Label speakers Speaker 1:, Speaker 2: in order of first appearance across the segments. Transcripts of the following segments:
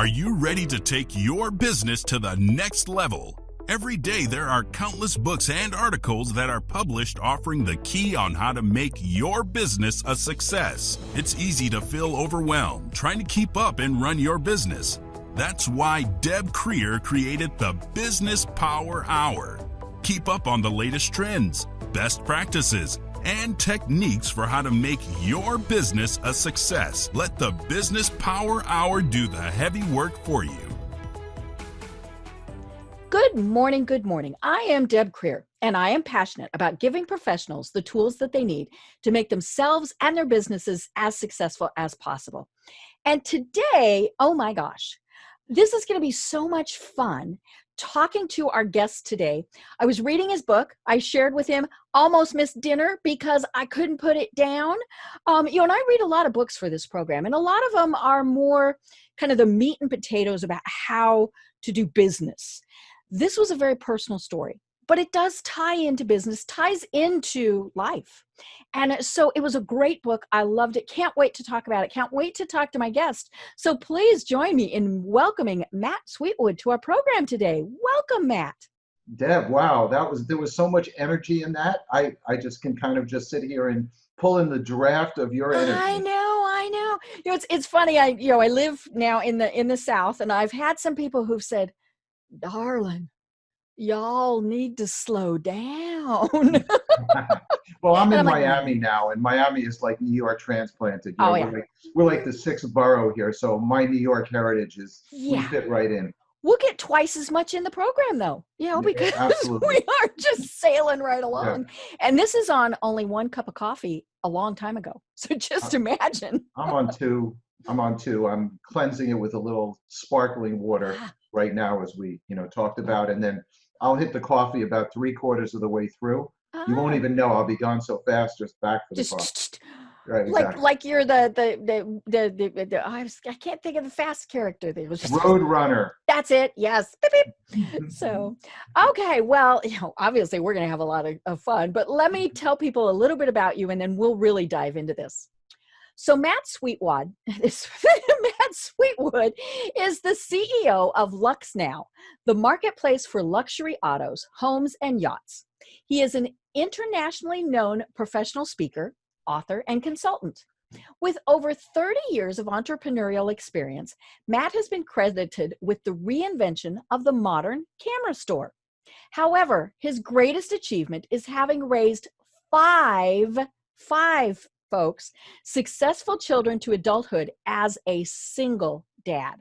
Speaker 1: Are you ready to take your business to the next level? Every day there are countless books and articles that are published offering the key on how to make your business a success. It's easy to feel overwhelmed trying to keep up and run your business. That's why Deb Creer created the Business Power Hour. Keep up on the latest trends, best practices, and techniques for how to make your business a success. Let the Business Power Hour do the heavy work for you.
Speaker 2: Good morning, good morning. I am Deb Creer, and I am passionate about giving professionals the tools that they need to make themselves and their businesses as successful as possible. And today, oh my gosh, this is going to be so much fun talking to our guest today. I was reading his book. I shared with him, almost missed dinner because I couldn't put it down. And I read a lot of books for this program, and a lot of them are more kind of the meat and potatoes about how to do business. This was a very personal story, but it does tie into business, ties into life. And so it was a great book. I loved it. Can't wait to talk about it. Can't wait to talk to my guest. So please join me in welcoming Matt Sweetwood to our program today. Welcome, Matt.
Speaker 3: Deb, wow, there was so much energy in that. I just can kind of just sit here and pull in the draft of your energy.
Speaker 2: I know. It's funny. I live now in the South, and I've had some people who've said, darling, y'all need to slow down.
Speaker 3: Well, I'm in
Speaker 2: like,
Speaker 3: Miami now, and Miami is like New York transplanted.
Speaker 2: Oh, yeah.
Speaker 3: We're like the sixth borough here, so my New York heritage we fit right in.
Speaker 2: We'll get twice as much in the program, though, because we are just sailing right along. Yeah. And this is on only one cup of coffee a long time ago. So just imagine.
Speaker 3: I'm on two. I'm cleansing it with a little sparkling water right now, as we talked about, and then I'll hit the coffee about 3/4 of the way through. You won't even know. I'll be gone so fast, just back for the coffee. Right, exactly.
Speaker 2: Like you're I can't think of the fast character. There was
Speaker 3: Road Runner.
Speaker 2: That's it. Yes. Beep, beep. So, okay. Well, obviously we're going to have a lot of fun, but let me tell people a little bit about you, and then we'll really dive into this. So Matt Sweetwood is the CEO of LUXnow, the marketplace for luxury autos, homes, and yachts. He is an internationally known professional speaker, author, and consultant. With over 30 years of entrepreneurial experience, Matt has been credited with the reinvention of the modern camera store. However, his greatest achievement is having raised five folks, successful children to adulthood as a single dad.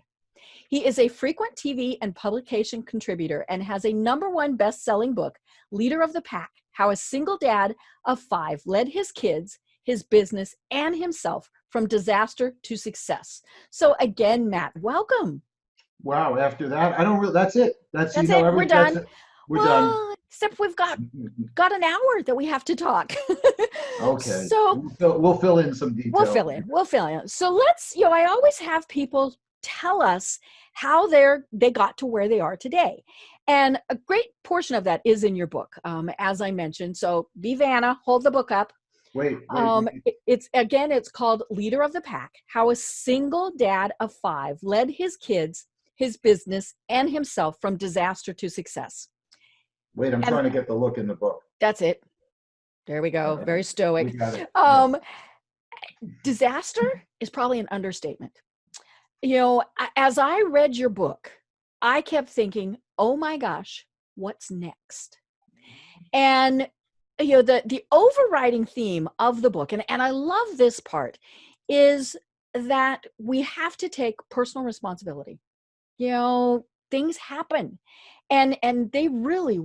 Speaker 2: He is a frequent TV and publication contributor and has a #1 best-selling book, Leader of the Pack: How a Single Dad of 5 Led His Kids, His Business, and Himself from Disaster to Success. So again, Matt, welcome.
Speaker 3: Wow, after that, that's it.
Speaker 2: That's it. We're done.
Speaker 3: We're done.
Speaker 2: Except we've got an hour that we have to talk.
Speaker 3: Okay.
Speaker 2: So
Speaker 3: we'll fill in some details.
Speaker 2: We'll fill in. So let's, I always have people tell us how they got to where they are today. And a great portion of that is in your book, as I mentioned. So Vanna, hold the book up.
Speaker 3: Wait.
Speaker 2: It's called Leader of the Pack: How a Single Dad of 5 Led His Kids, His Business, and Himself from Disaster to Success.
Speaker 3: Wait, I'm trying to get the look in the book.
Speaker 2: That's it. There we go. Very stoic.
Speaker 3: We got it.
Speaker 2: Disaster is probably an understatement. As I read your book, I kept thinking, oh my gosh, what's next? And the overriding theme of the book, and I love this part, is that we have to take personal responsibility. Things happen. And they really,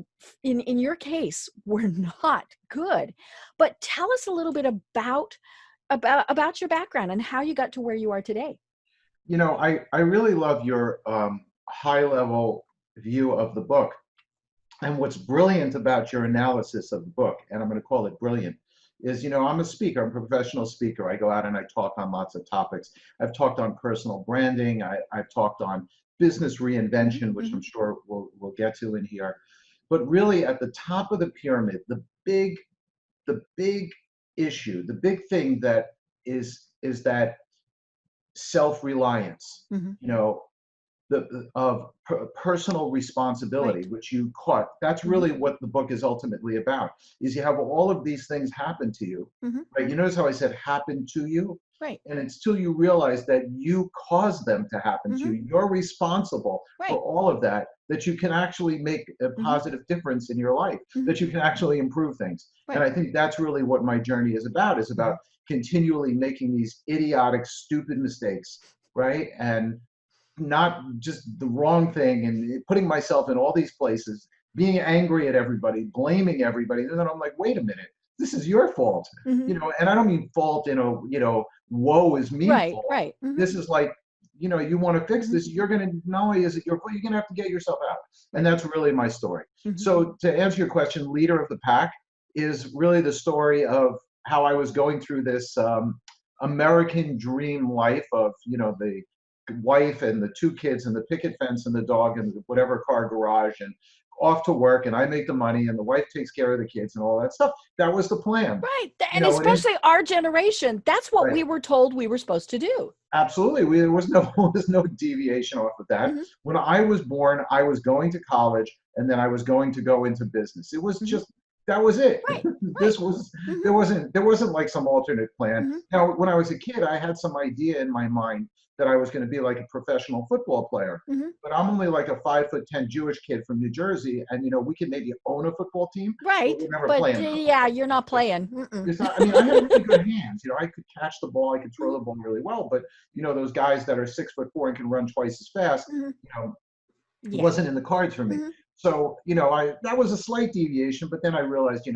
Speaker 2: in your case, were not good. But tell us a little bit about your background and how you got to where you are today.
Speaker 3: I really love your high-level view of the book. And what's brilliant about your analysis of the book, and I'm going to call it brilliant, is, I'm a speaker. I'm a professional speaker. I go out and I talk on lots of topics. I've talked on personal branding. I've talked on business reinvention, which I'm sure we'll get to in here. But really, at the top of the pyramid, the big issue, the big thing that is that self-reliance. personal responsibility,
Speaker 2: Right.
Speaker 3: which you caught. That's
Speaker 2: Hmm.
Speaker 3: really what the book is ultimately about, is you have all of these things happen to you,
Speaker 2: Hmm.
Speaker 3: right? You notice how I said happen to you?
Speaker 2: Right.
Speaker 3: And it's till you realize that you caused them to happen to
Speaker 2: Hmm.
Speaker 3: you. You're responsible for
Speaker 2: Right.
Speaker 3: all of that, that you can actually make a
Speaker 2: Hmm.
Speaker 3: positive difference in your life,
Speaker 2: Hmm.
Speaker 3: that you can actually improve things. And
Speaker 2: Right.
Speaker 3: I think that's really what my journey is
Speaker 2: Hmm.
Speaker 3: about continually making these idiotic, stupid mistakes, right? And not just the wrong thing and putting myself in all these places, being angry at everybody, blaming everybody. And then I'm like, wait a minute, this is your fault.
Speaker 2: Hmm.
Speaker 3: And I don't mean fault in a, woe is me
Speaker 2: Right.
Speaker 3: fault.
Speaker 2: Right. Hmm.
Speaker 3: This is like, you want to fix
Speaker 2: Hmm.
Speaker 3: this, you're going to, not only is it your fault, you're going to have to get yourself out. And
Speaker 2: Right.
Speaker 3: that's really my story.
Speaker 2: Hmm.
Speaker 3: So to answer your question, leader of the pack is really the story of how I was going through this American dream life of, the wife and the two kids and the picket fence and the dog and whatever car garage and off to work, and I make the money and the wife takes care of the kids and all that stuff. That was the plan.
Speaker 2: Right.
Speaker 3: You
Speaker 2: And
Speaker 3: know, and
Speaker 2: especially our generation, that's what
Speaker 3: right,
Speaker 2: we were told we were supposed to do.
Speaker 3: absolutely. There was no was no deviation off of that.
Speaker 2: Hmm.
Speaker 3: When I was born, I was going to college and then I was going to go into business. It was
Speaker 2: Hmm.
Speaker 3: just that was it.
Speaker 2: Right. Right.
Speaker 3: This was
Speaker 2: Hmm.
Speaker 3: there wasn't like some alternate plan.
Speaker 2: Hmm.
Speaker 3: Now, when I was a kid, I had some idea in my mind that I was going to be like a professional football player.
Speaker 2: Hmm.
Speaker 3: But I'm only like a 5'10" Jewish kid from New Jersey, and we could maybe own a football team, but
Speaker 2: Right.
Speaker 3: we're never
Speaker 2: But
Speaker 3: playing
Speaker 2: yeah,
Speaker 3: football.
Speaker 2: you're not playing. Mm-mm.
Speaker 3: It's not. I mean, I had really good hands. I could catch the ball, I could throw
Speaker 2: Hmm.
Speaker 3: the ball really well. But those guys that are 6'4" and can run twice as fast,
Speaker 2: Hmm.
Speaker 3: you know,
Speaker 2: Yeah.
Speaker 3: wasn't in the cards for me.
Speaker 2: Hmm.
Speaker 3: So, I that was a slight deviation. But then I realized,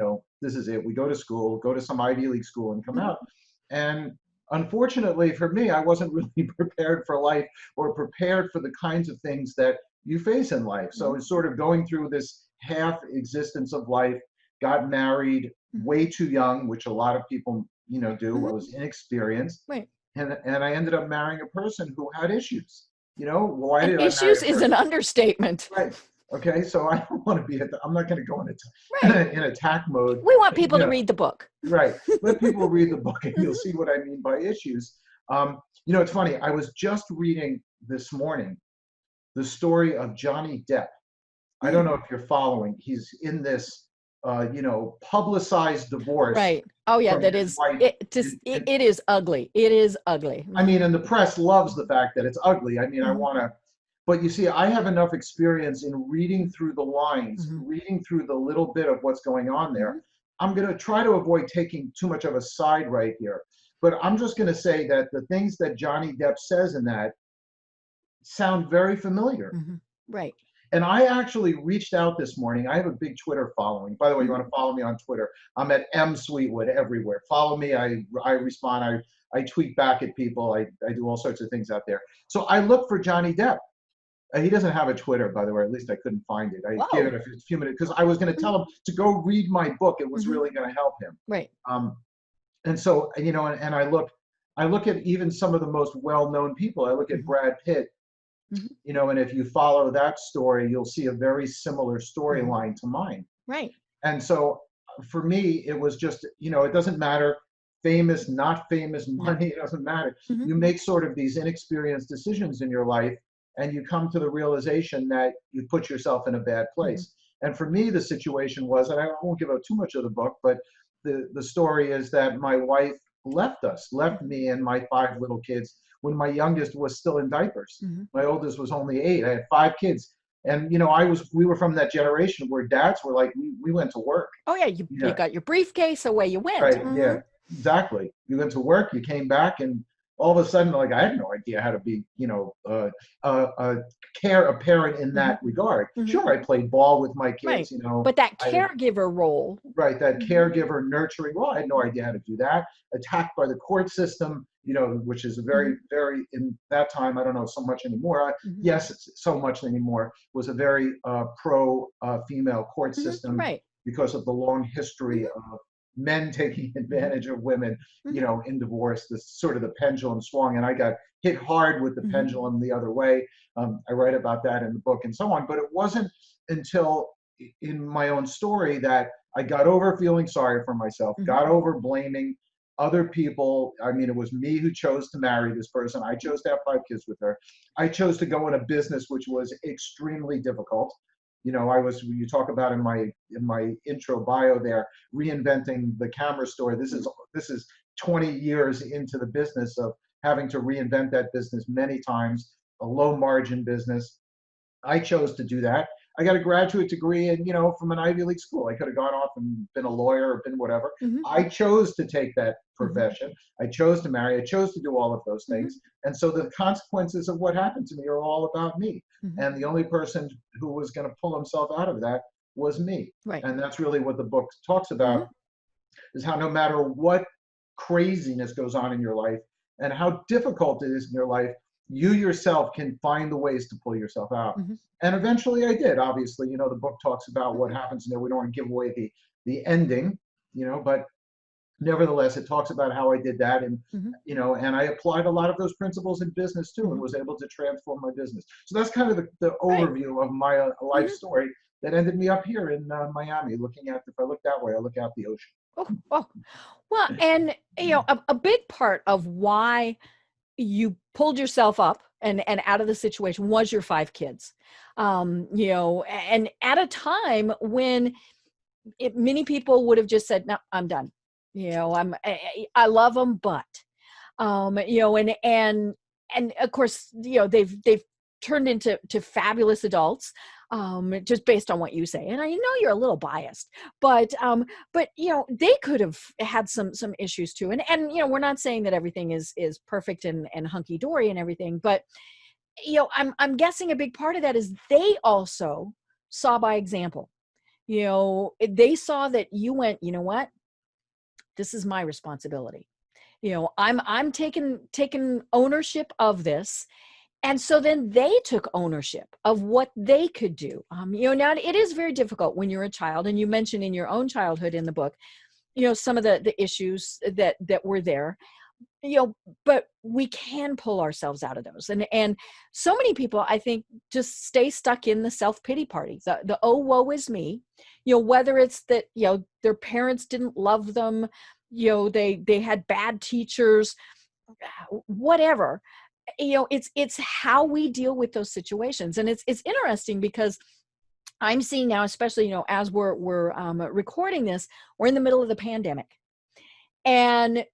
Speaker 3: this is it. We go to school, go to some Ivy League school, and come
Speaker 2: Hmm.
Speaker 3: out. And unfortunately for me, I wasn't really prepared for life or prepared for the kinds of things that you face in life. So
Speaker 2: Hmm.
Speaker 3: it's sort of going through this half existence of life. Got married
Speaker 2: Hmm.
Speaker 3: way too young, which a lot of people, do. I
Speaker 2: Hmm.
Speaker 3: was inexperienced,
Speaker 2: Right.
Speaker 3: and I ended up marrying a person who had issues. Why
Speaker 2: And
Speaker 3: did I marry
Speaker 2: issues
Speaker 3: a
Speaker 2: is an
Speaker 3: person?
Speaker 2: understatement.
Speaker 3: Right. Okay. So I don't want to be. I'm not going to go
Speaker 2: Right.
Speaker 3: in attack mode.
Speaker 2: We want people
Speaker 3: You
Speaker 2: to
Speaker 3: know.
Speaker 2: read the book.
Speaker 3: Right. Let people read the book, and you'll
Speaker 2: Hmm.
Speaker 3: see what I mean by issues. It's funny. I was just reading this morning the story of Johnny Depp. I don't
Speaker 2: Mm.
Speaker 3: know if you're following. He's in this, publicized divorce
Speaker 2: Right. Oh yeah,
Speaker 3: from
Speaker 2: that
Speaker 3: his
Speaker 2: is
Speaker 3: wife.
Speaker 2: it. Just it is ugly. It is ugly.
Speaker 3: I
Speaker 2: Hmm.
Speaker 3: mean, and the press loves the fact that it's ugly. I mean, I
Speaker 2: Hmm.
Speaker 3: want to, but you see, I have enough experience in reading through the lines,
Speaker 2: Hmm.
Speaker 3: reading through the little bit of what's going on there.
Speaker 2: Hmm.
Speaker 3: I'm going to try to avoid taking too much of a side right here, but I'm just going to say that the things that Johnny Depp says in that sound very familiar.
Speaker 2: Hmm. Right.
Speaker 3: And I actually reached out this morning. I have a big Twitter following. By the way, you
Speaker 2: Hmm.
Speaker 3: want to follow me on Twitter? I'm at Sweetwood everywhere. Follow me. I respond. I tweet back at people. I do all sorts of things out there. So I look for Johnny Depp. He doesn't have a Twitter, by the way. At least I couldn't find it. I gave it
Speaker 2: Whoa.
Speaker 3: a few minutes because I was going to tell him to go read my book. It was
Speaker 2: Hmm.
Speaker 3: really going to help him.
Speaker 2: Right.
Speaker 3: Um, and so, and I look at even some of the most well-known people. I look at
Speaker 2: Hmm.
Speaker 3: Brad Pitt,
Speaker 2: Hmm.
Speaker 3: and if you follow that story, you'll see a very similar
Speaker 2: Hmm.
Speaker 3: storyline to mine.
Speaker 2: Right.
Speaker 3: And so for me, it was just, it doesn't matter famous, not famous,
Speaker 2: No.
Speaker 3: money, it doesn't matter.
Speaker 2: Hmm.
Speaker 3: You make sort of these inexperienced decisions in your life, and you come to the realization that you put yourself in a bad
Speaker 2: Hmm.
Speaker 3: place. And for me, the situation was, and I won't give out too much of the book, but the story is that my wife left
Speaker 2: Hmm.
Speaker 3: me and my five little kids when my youngest was still in diapers.
Speaker 2: Hmm.
Speaker 3: My oldest was only 8. I had 5 kids. And we were from that generation where dads were like, we went to work.
Speaker 2: Oh yeah, you
Speaker 3: Yeah,
Speaker 2: got your briefcase, away you went.
Speaker 3: right.
Speaker 2: Hmm.
Speaker 3: Yeah, exactly. You went to work, you came back, and all of a sudden, like I had no idea how to be, a parent in
Speaker 2: Hmm.
Speaker 3: that regard.
Speaker 2: Hmm.
Speaker 3: Sure, I played ball with my
Speaker 2: Right.
Speaker 3: kids.
Speaker 2: But that
Speaker 3: I
Speaker 2: caregiver role.
Speaker 3: Right, that
Speaker 2: Hmm.
Speaker 3: caregiver nurturing. Well, I had no idea how to do that. Attacked by the court system, which is
Speaker 2: Hmm.
Speaker 3: very, very, in that time, I don't know so much anymore.
Speaker 2: Hmm.
Speaker 3: Yes, it's so much anymore, was a very pro female court
Speaker 2: Hmm.
Speaker 3: system
Speaker 2: Right.
Speaker 3: because of the long history
Speaker 2: Hmm.
Speaker 3: of men taking
Speaker 2: Hmm.
Speaker 3: advantage of women,
Speaker 2: Hmm.
Speaker 3: in divorce. This sort of the pendulum swung, and I got hit hard with the
Speaker 2: Hmm.
Speaker 3: pendulum the other way. I write about that in the book and so on. But it wasn't until in my own story that I got over feeling sorry for myself,
Speaker 2: Hmm.
Speaker 3: got over blaming other people. I mean, it was me who chose to marry this person. I chose to have 5 kids with her. I chose to go in a business which was extremely difficult. You know, you talk about in my intro bio there, reinventing the camera store. This is 20 years into the business of having to reinvent that business many times, a low margin business. I chose to do that. I got a graduate degree and, from an Ivy League school. I could have gone off and been a lawyer or been whatever.
Speaker 2: Mm-hmm.
Speaker 3: I chose to take that profession. I chose to marry. I chose to do all of those
Speaker 2: Mm-hmm.
Speaker 3: things. And so the consequences of what happened to me are all about me.
Speaker 2: Mm-hmm.
Speaker 3: And the only person who was going to pull himself out of that was me.
Speaker 2: Right.
Speaker 3: And that's really what the book talks about, is how no matter what craziness goes on in your life and how difficult it is in your life, you yourself can find the ways to pull yourself out.
Speaker 2: Mm-hmm.
Speaker 3: And eventually I did. Obviously, the book talks about what happens in there. We don't want to give away the ending, but nevertheless, it talks about how I did that. And,
Speaker 2: Mm-hmm.
Speaker 3: and I applied a lot of those principles in business too, and was able to transform my business. So that's kind of the overview of my life story that ended me up here in Miami, if I look that way, I look out the ocean.
Speaker 2: Oh. Well, and, a big part of why you pulled yourself up and out of the situation was your 5 kids, and at a time when many people would have just said, no, I'm done. I love them, but, and of course, they've turned into fabulous adults, just based on what you say. And I know you're a little biased, but they could have had some issues too. And we're not saying that everything is perfect and hunky dory and everything, but I'm guessing a big part of that is they also saw by example. They saw that you went, you know what, this is my responsibility. I'm taking ownership of this. And so then they took ownership of what they could do. Now it is very difficult when you're a child, and you mentioned in your own childhood in the book, some of the issues that were there, but we can pull ourselves out of those. And so many people, I think, just stay stuck in the self-pity party, the oh, woe is me, whether it's that, their parents didn't love them, they had bad teachers, whatever. It's how we deal with those situations. And it's interesting because I'm seeing now, especially, as we're recording this, we're in the middle of the pandemic. And,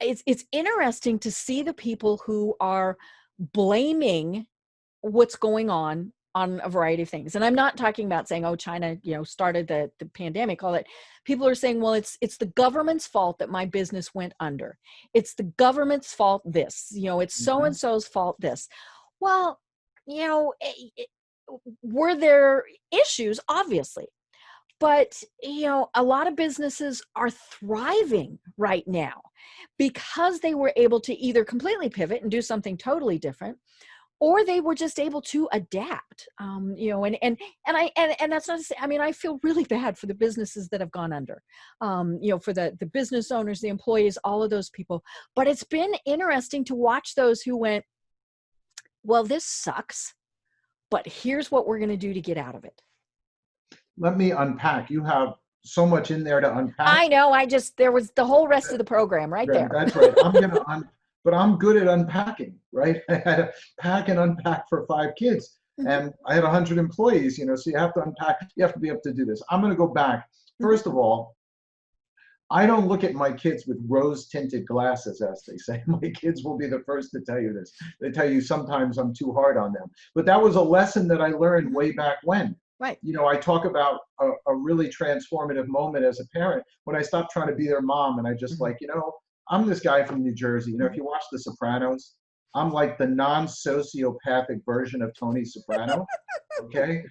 Speaker 2: it's interesting to see the people who are blaming what's going on a variety of things. And I'm not talking about saying, oh, China, started the pandemic, all that. People are saying, well, it's the government's fault that my business went under. It's the government's fault this, it's so-and-so's fault this. Well, were there issues? Obviously. But, a lot of businesses are thriving right now because they were able to either completely pivot and do something totally different, or they were just able to adapt, and that's not to say, I feel really bad for the businesses that have gone under, for the business owners, the employees, all of those people. But it's been interesting to watch those who went, well, this sucks, but here's what we're going to do to get out of it.
Speaker 3: Let me unpack. You have so much in there to unpack.
Speaker 2: I know. There was the whole rest of the program right there.
Speaker 3: That's right. But I'm good at unpacking, right? I had to pack and unpack for 5 kids, and I had 100 employees, so you have to unpack. You have to be able to do this. I'm going to go back. First of all, I don't look at my kids with rose-tinted glasses, as they say. My kids will be the first to tell you this. They tell you sometimes I'm too hard on them. But that was a lesson that I learned way back when.
Speaker 2: Right.
Speaker 3: I talk about a really transformative moment as a parent when I stopped trying to be their mom, and I just I'm this guy from New Jersey. If you watch The Sopranos, I'm like the non-sociopathic version of Tony Soprano. Okay.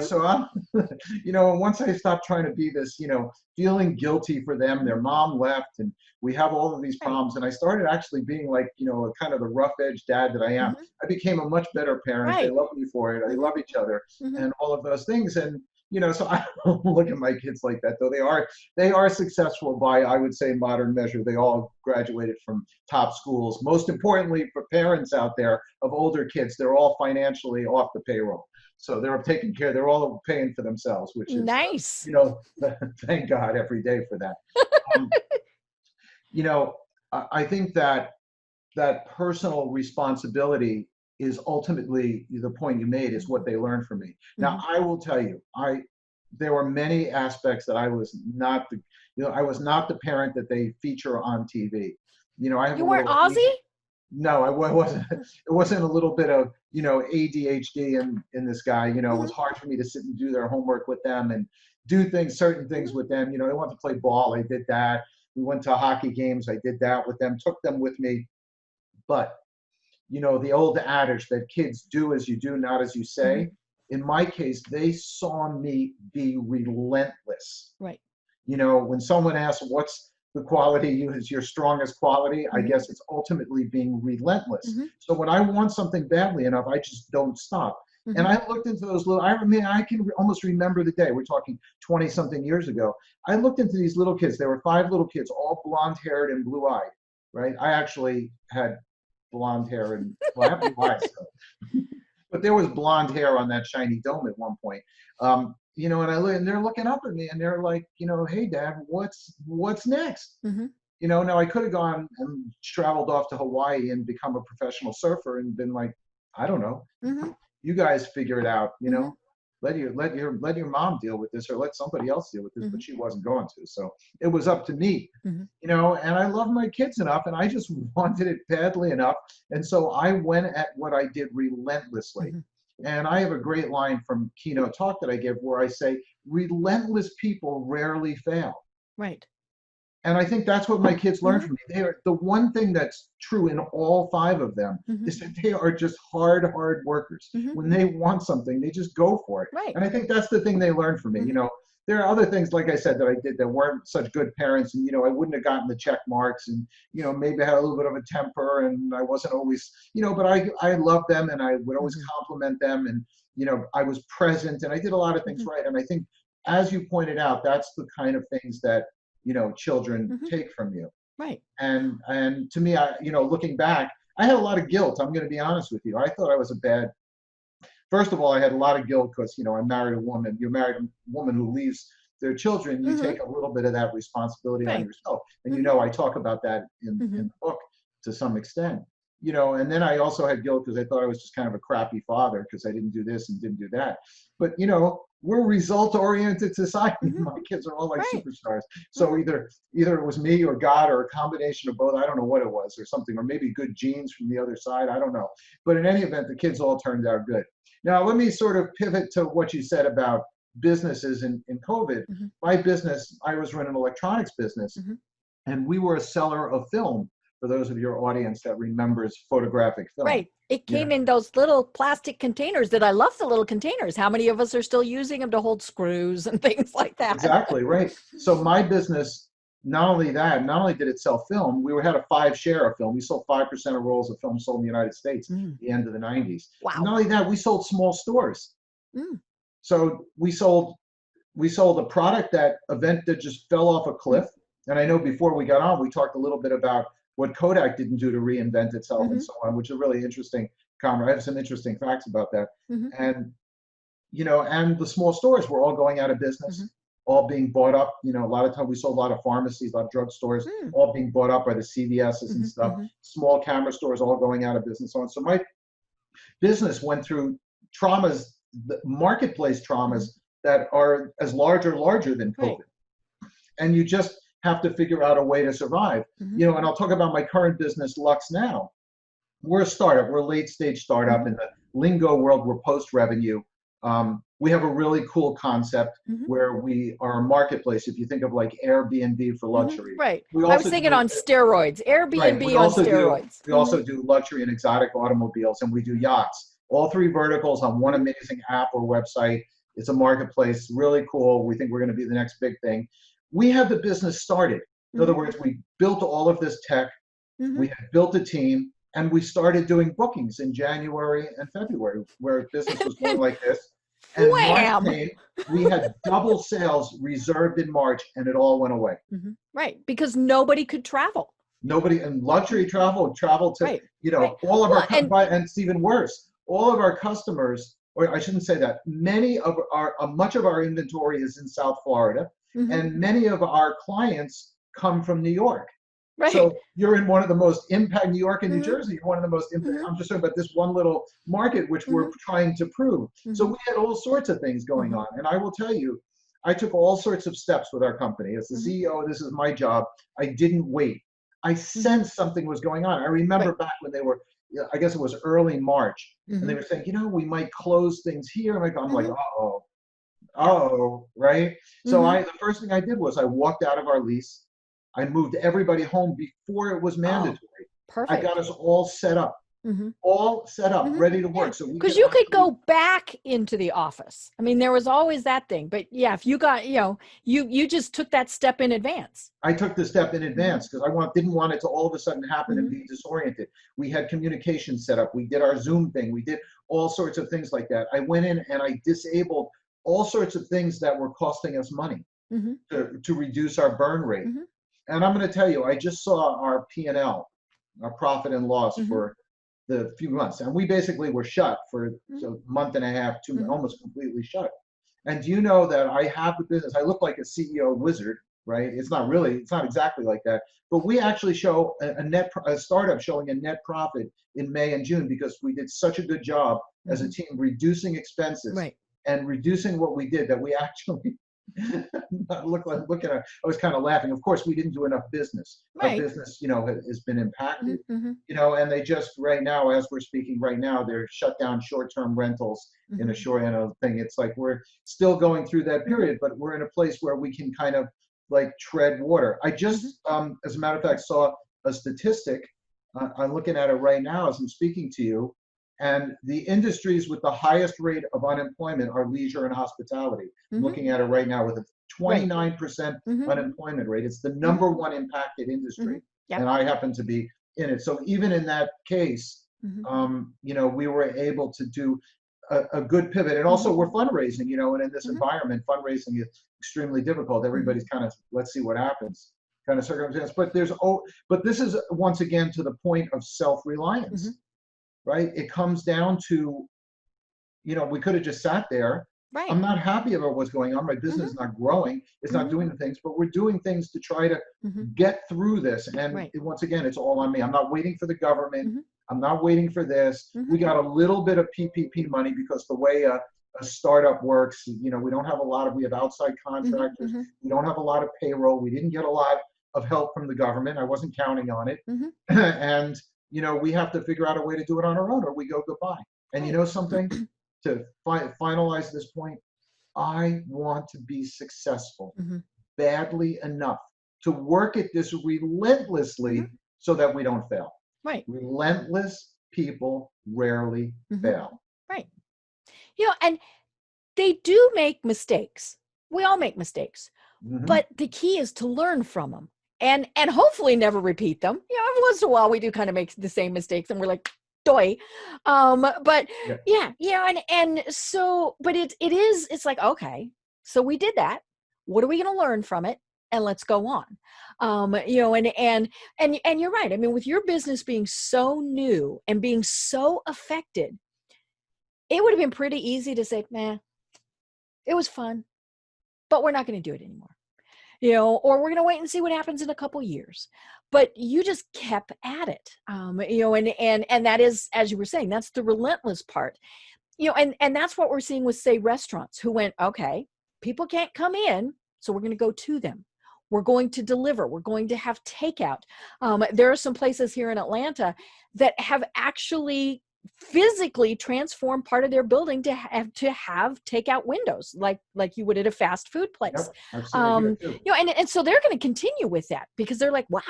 Speaker 3: So I'm, once I stopped trying to be this, feeling guilty for them, their mom left, and we have all of these problems. And I started actually being like, a kind of the rough edge dad that I am. I became a much better parent.
Speaker 2: Right.
Speaker 3: They love me for it. I love each other and all of those things. And, so I don't look at my kids like that, though. They are successful by, I would say, modern measure. They all graduated from top schools. Most importantly, for parents out there of older kids, they're all financially off the payroll. So they're taking care. They're all paying for themselves, which is
Speaker 2: nice.
Speaker 3: Thank God every day for that. you know, I think that that personal responsibility is ultimately the point you made is what they learned from me. Now,
Speaker 2: Mhm.
Speaker 3: I will tell you, there were many aspects that I was not the, I was not the parent that they feature on TV. I have
Speaker 2: You
Speaker 3: a
Speaker 2: weren't
Speaker 3: little,
Speaker 2: Aussie?
Speaker 3: no, wasn't. It wasn't a little bit of, ADHD in this guy. It was
Speaker 2: Mhm.
Speaker 3: hard for me to sit and do their homework with them and do certain things
Speaker 2: Mhm.
Speaker 3: with them. They wanted to play ball. I did that. We went to hockey games. I did that with them, took them with me. But, the old adage that kids do as you do, not as you
Speaker 2: Mhm.
Speaker 3: say. In my case, they saw me be relentless.
Speaker 2: Right.
Speaker 3: When someone asks what's the quality you is your strongest quality, I
Speaker 2: Mhm.
Speaker 3: guess it's ultimately being relentless.
Speaker 2: Mhm.
Speaker 3: So when I want something badly enough, I just don't stop. And
Speaker 2: Mhm.
Speaker 3: I looked into those little, I mean, I can almost remember the day. We're talking 20 something years ago. I looked into these little kids. There were 5 little kids, all blonde haired and blue eyed, right? I actually had blonde hair and, well, I have blue eyes still. But there was blonde hair on that shiny dome at one point. And and they're looking up at me and they're like, hey dad, what's next?
Speaker 2: Mhm.
Speaker 3: Now I could have gone and traveled off to Hawaii and become a professional surfer and been like, I don't know,
Speaker 2: Mhm.
Speaker 3: you guys figure it out,
Speaker 2: Mhm.
Speaker 3: let your mom deal with this or let somebody else deal with this, but
Speaker 2: Mhm.
Speaker 3: she wasn't going to. So it was up to me.
Speaker 2: Mhm.
Speaker 3: And I love my kids enough and I just wanted it badly enough. And so I went at what I did relentlessly.
Speaker 2: Mhm.
Speaker 3: And I have a great line from keynote talk that I give where I say, relentless people rarely fail.
Speaker 2: Right.
Speaker 3: And I think that's what my kids learned
Speaker 2: Mhm.
Speaker 3: from me. They are the one thing that's true in all 5 of them
Speaker 2: Mhm.
Speaker 3: is that they are just hard workers.
Speaker 2: Mhm.
Speaker 3: When they want something, they just go for it.
Speaker 2: Right.
Speaker 3: And I think that's the thing they learned from me.
Speaker 2: Mhm.
Speaker 3: There are other things, like I said, that I did that weren't such good parents, and I wouldn't have gotten the check marks, and maybe I had a little bit of a temper, and I wasn't always, but I loved them, and I would always
Speaker 2: Mhm.
Speaker 3: compliment them, and I was present, and I did a lot of things
Speaker 2: Mhm.
Speaker 3: right. And I think, as you pointed out, that's the kind of things that children
Speaker 2: Mhm.
Speaker 3: take from you.
Speaker 2: Right.
Speaker 3: And to me, looking back, I had a lot of guilt. I'm going to be honest with you. I thought I was a bad. First of all, I had a lot of guilt because I married a woman. You married a woman who leaves their children. You
Speaker 2: Mhm.
Speaker 3: take a little bit of that responsibility on
Speaker 2: Right.
Speaker 3: yourself, and
Speaker 2: Mhm.
Speaker 3: I talk about that in
Speaker 2: Mhm.
Speaker 3: the book to some extent. And then I also had guilt because I thought I was just kind of a crappy father because I didn't do this and didn't do that. But we're result-oriented society.
Speaker 2: Mhm.
Speaker 3: My kids are all like
Speaker 2: Right.
Speaker 3: superstars. So
Speaker 2: Mhm.
Speaker 3: either it was me or God or a combination of both. I don't know what it was or something, or maybe good genes from the other side. I don't know. But in any event, the kids all turned out good. Now, let me sort of pivot to what you said about businesses in COVID.
Speaker 2: Mhm.
Speaker 3: My business, I was running an electronics business,
Speaker 2: Mhm.
Speaker 3: and we were a seller of film, for those of your audience that remembers photographic film.
Speaker 2: Right. It
Speaker 3: You know,
Speaker 2: came in those little plastic containers that I love the little containers. How many of us are still using them to hold screws and things like that?
Speaker 3: exactly, right. So my business, not only that, not only did it sell film, we had a 5 share of film. We sold 5% of rolls of film sold in the United States
Speaker 2: Mm.
Speaker 3: at the end of the 90s. And
Speaker 2: Wow.
Speaker 3: not only that, we sold small stores.
Speaker 2: Mm.
Speaker 3: So we sold a product that just fell off a
Speaker 2: Mm.
Speaker 3: cliff. And I know before we got on, we talked a little bit about what Kodak didn't do to reinvent itself and
Speaker 2: Mhm.
Speaker 3: so on, which is really interesting. I have some interesting facts about that.
Speaker 2: Mhm.
Speaker 3: And and the small stores were all going out of
Speaker 2: Mhm.
Speaker 3: business, all being bought up. A lot of times we sold a lot of pharmacies, a lot of drugstores,
Speaker 2: Mm.
Speaker 3: all being bought up by the CVSs and
Speaker 2: Mhm.
Speaker 3: stuff.
Speaker 2: Mhm.
Speaker 3: Small camera stores all going out of business. So on. So my business went through traumas, the marketplace traumas
Speaker 2: Mhm.
Speaker 3: that are as large or larger than
Speaker 2: Right.
Speaker 3: COVID. And you just have to figure out a way to survive.
Speaker 2: Mhm.
Speaker 3: And I'll talk about my current business, LUXnow. We're a startup. We're a late stage startup
Speaker 2: Mhm.
Speaker 3: in the lingo world. We're post revenue. We have a really cool concept
Speaker 2: Mhm.
Speaker 3: where we are a marketplace. If you think of like Airbnb for
Speaker 2: Mhm.
Speaker 3: luxury,
Speaker 2: Right.
Speaker 3: we
Speaker 2: I was
Speaker 3: also
Speaker 2: thinking
Speaker 3: do
Speaker 2: on steroids.
Speaker 3: right. We
Speaker 2: Airbnb on
Speaker 3: also do
Speaker 2: steroids.
Speaker 3: we
Speaker 2: Mhm.
Speaker 3: also do luxury and exotic automobiles, and we do yachts. All 3 verticals on one
Speaker 2: Mhm.
Speaker 3: amazing app or website. It's a marketplace, really cool. We think we're going to be the next big thing. We had the business started. In other
Speaker 2: Mhm.
Speaker 3: words, we built all of this tech. We
Speaker 2: Mhm.
Speaker 3: had built a team, and we started doing bookings in January and February, where business was going
Speaker 2: And
Speaker 3: like this. And March
Speaker 2: wham.
Speaker 3: came. We had double sales reserved in March, and it all went away.
Speaker 2: Mhm. Right. Because nobody could travel.
Speaker 3: Nobody in luxury
Speaker 2: Mhm.
Speaker 3: travel to,
Speaker 2: Right. Right.
Speaker 3: all of
Speaker 2: Well, and
Speaker 3: and it's even worse. All of our customers, or I shouldn't say that, much of our inventory is in South Florida,
Speaker 2: mhm.
Speaker 3: and many of our clients come from New York.
Speaker 2: Right.
Speaker 3: So you're in one of the most impact, New York and New
Speaker 2: Mm-hmm.
Speaker 3: Jersey, you're one of the most impact.
Speaker 2: Mm-hmm.
Speaker 3: I'm just talking about this one little market, which we're
Speaker 2: Mm-hmm.
Speaker 3: trying to prove. So
Speaker 2: Mm-hmm.
Speaker 3: we had all sorts of things going
Speaker 2: Mm-hmm.
Speaker 3: on. And I will tell you, I took all sorts of steps with our company. As the
Speaker 2: Mm-hmm.
Speaker 3: CEO, this is my job. I didn't wait. I
Speaker 2: Mm-hmm.
Speaker 3: sensed something was going on. I remember
Speaker 2: Right.
Speaker 3: back when they were, I guess it was early March, and
Speaker 2: Mm-hmm.
Speaker 3: they were saying, we might close things here. I'm like,
Speaker 2: Mm-hmm.
Speaker 3: uh-oh,
Speaker 2: Yeah.
Speaker 3: right? So
Speaker 2: Mm-hmm.
Speaker 3: the first thing I did was I walked out of our lease. I moved everybody home before it was
Speaker 2: Oh,
Speaker 3: mandatory. I got
Speaker 2: perfect.
Speaker 3: us
Speaker 2: Mm-hmm.
Speaker 3: all set up,
Speaker 2: Mm-hmm.
Speaker 3: ready to
Speaker 2: Yeah.
Speaker 3: work. So we
Speaker 2: Because
Speaker 3: could
Speaker 2: you could
Speaker 3: actually,
Speaker 2: go back into the office. I mean, there was always that thing. But yeah, if you got, you just took that step in advance.
Speaker 3: I took the step in
Speaker 2: Mm-hmm.
Speaker 3: advance because didn't want it to all of a sudden happen and
Speaker 2: Mm-hmm.
Speaker 3: be disoriented. We had communication set up. We did our Zoom thing. We did all sorts of things like that. I went in and I disabled all sorts of things that were costing us money
Speaker 2: Mm-hmm.
Speaker 3: to reduce our burn rate.
Speaker 2: Mm-hmm.
Speaker 3: And I'm going to tell you, I just saw our P&L, our profit and loss
Speaker 2: Mm-hmm.
Speaker 3: for the few months, and we basically were shut for a month and a half, two,
Speaker 2: Mm-hmm.
Speaker 3: almost completely shut. And do you know that I have the business? I look like a CEO wizard, right? It's not exactly like that, but we actually show a startup showing a net profit in May and June because we did such a good job as a
Speaker 2: Mm-hmm.
Speaker 3: team reducing expenses
Speaker 2: Right.
Speaker 3: and reducing what we did that we actually looking at, I was kind of laughing. Of course, we didn't do enough business. Our
Speaker 2: Right.
Speaker 3: business, has been impacted,
Speaker 2: Mm-hmm. Mm-hmm.
Speaker 3: and they just right now, as we're speaking right now, they're shut down short-term rentals in a short and a thing. It's like we're still going through that
Speaker 2: Mm-hmm.
Speaker 3: period, but we're in a place where we can kind of like tread water. I
Speaker 2: Mm-hmm.
Speaker 3: just, as a matter of fact, saw a statistic. I'm looking at it right now as I'm speaking to you. And the industries with the highest rate of unemployment are leisure and hospitality. I'm
Speaker 2: Mm-hmm.
Speaker 3: looking at it right now with a
Speaker 2: Right.
Speaker 3: 29%
Speaker 2: Mm-hmm.
Speaker 3: unemployment rate. It's the
Speaker 2: Mm-hmm.
Speaker 3: number one impacted
Speaker 2: Mm-hmm.
Speaker 3: industry.
Speaker 2: Yep.
Speaker 3: And I happen to be in it. So even in that case,
Speaker 2: Mm-hmm.
Speaker 3: we were able to do a good pivot. And also we're fundraising, and in this
Speaker 2: Mm-hmm.
Speaker 3: environment, fundraising is extremely difficult. Everybody's kind of, let's see what happens kind of circumstance. But this is once again to the point of
Speaker 2: Mm-hmm.
Speaker 3: self-reliance, right? It comes down to, we could have just sat there.
Speaker 2: Right.
Speaker 3: I'm not happy about what's going on. My business
Speaker 2: Mm-hmm.
Speaker 3: is not growing. It's not
Speaker 2: Mm-hmm.
Speaker 3: doing the things, but we're doing things to try to
Speaker 2: Mm-hmm.
Speaker 3: get through this. And
Speaker 2: Right.
Speaker 3: once again, it's all on me. I'm not waiting for the government.
Speaker 2: Mm-hmm.
Speaker 3: I'm not waiting for this.
Speaker 2: Mm-hmm.
Speaker 3: We got a little bit of PPP money because the way a startup works, we don't have we have outside contractors.
Speaker 2: Mm-hmm.
Speaker 3: We don't have a lot of payroll. We didn't get a lot of help from the government. I wasn't counting on it.
Speaker 2: Mm-hmm.
Speaker 3: And, we have to figure out a way to do it on our own or we go goodbye. And you
Speaker 2: Right.
Speaker 3: know something? To finalize this point, I want to be successful
Speaker 2: Mm-hmm.
Speaker 3: badly enough to work at this relentlessly
Speaker 2: Mm-hmm.
Speaker 3: so that we don't fail.
Speaker 2: Right.
Speaker 3: Relentless people rarely
Speaker 2: Mm-hmm.
Speaker 3: fail.
Speaker 2: Right. And they do make mistakes. We all make mistakes,
Speaker 3: Mhm.
Speaker 2: but the key is to learn from them and hopefully never repeat them. Every once in a while we do kind of make the same mistakes and we're like, doy. But
Speaker 3: Yeah.
Speaker 2: and so, but it's like, okay, so we did that. What are we going to learn from it? And let's go on. And you're right. I mean, with your business being so new and being so affected, it would have been pretty easy to say, man, it was fun, but we're not going to do it anymore. Or we're going to wait and see what happens in a couple years. But you just kept at it. And that is, as you were saying, that's the relentless part. And that's what we're seeing with, say, restaurants who went, okay, people can't come in, so we're going to go to them. We're going to deliver. We're going to have takeout. There are some places here in Atlanta that have actually physically transformed part of their building to have takeout windows like you would at a fast food place.
Speaker 3: Yep. I've seen it here too.
Speaker 2: And so they're going to continue with that because they're like, wow,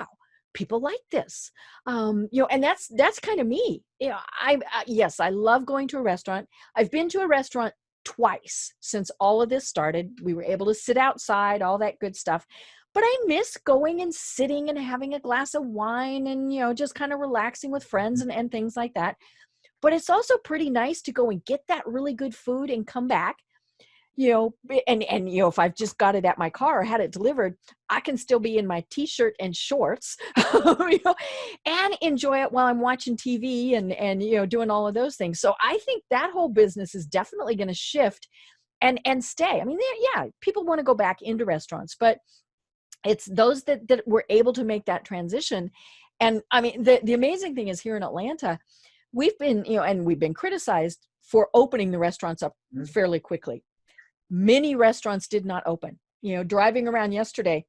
Speaker 2: people like this. And that's kind of me. Yes, I love going to a restaurant. I've been to a restaurant twice since all of this started. We were able to sit outside, all that good stuff. But I miss going and sitting and having a glass of wine and, just kind of relaxing with friends and things like that. But it's also pretty nice to go and get that really good food and come back, and if I've just got it at my car or had it delivered, I can still be in my t-shirt and shorts, and enjoy it while I'm watching TV and doing all of those things. So I think that whole business is definitely going to shift and stay. I mean, people want to go back into restaurants, but It's those that were able to make that transition. And I mean, the amazing thing is here in Atlanta, we've been, and we've been criticized for opening the restaurants up fairly quickly. Many restaurants did not open. Driving around yesterday,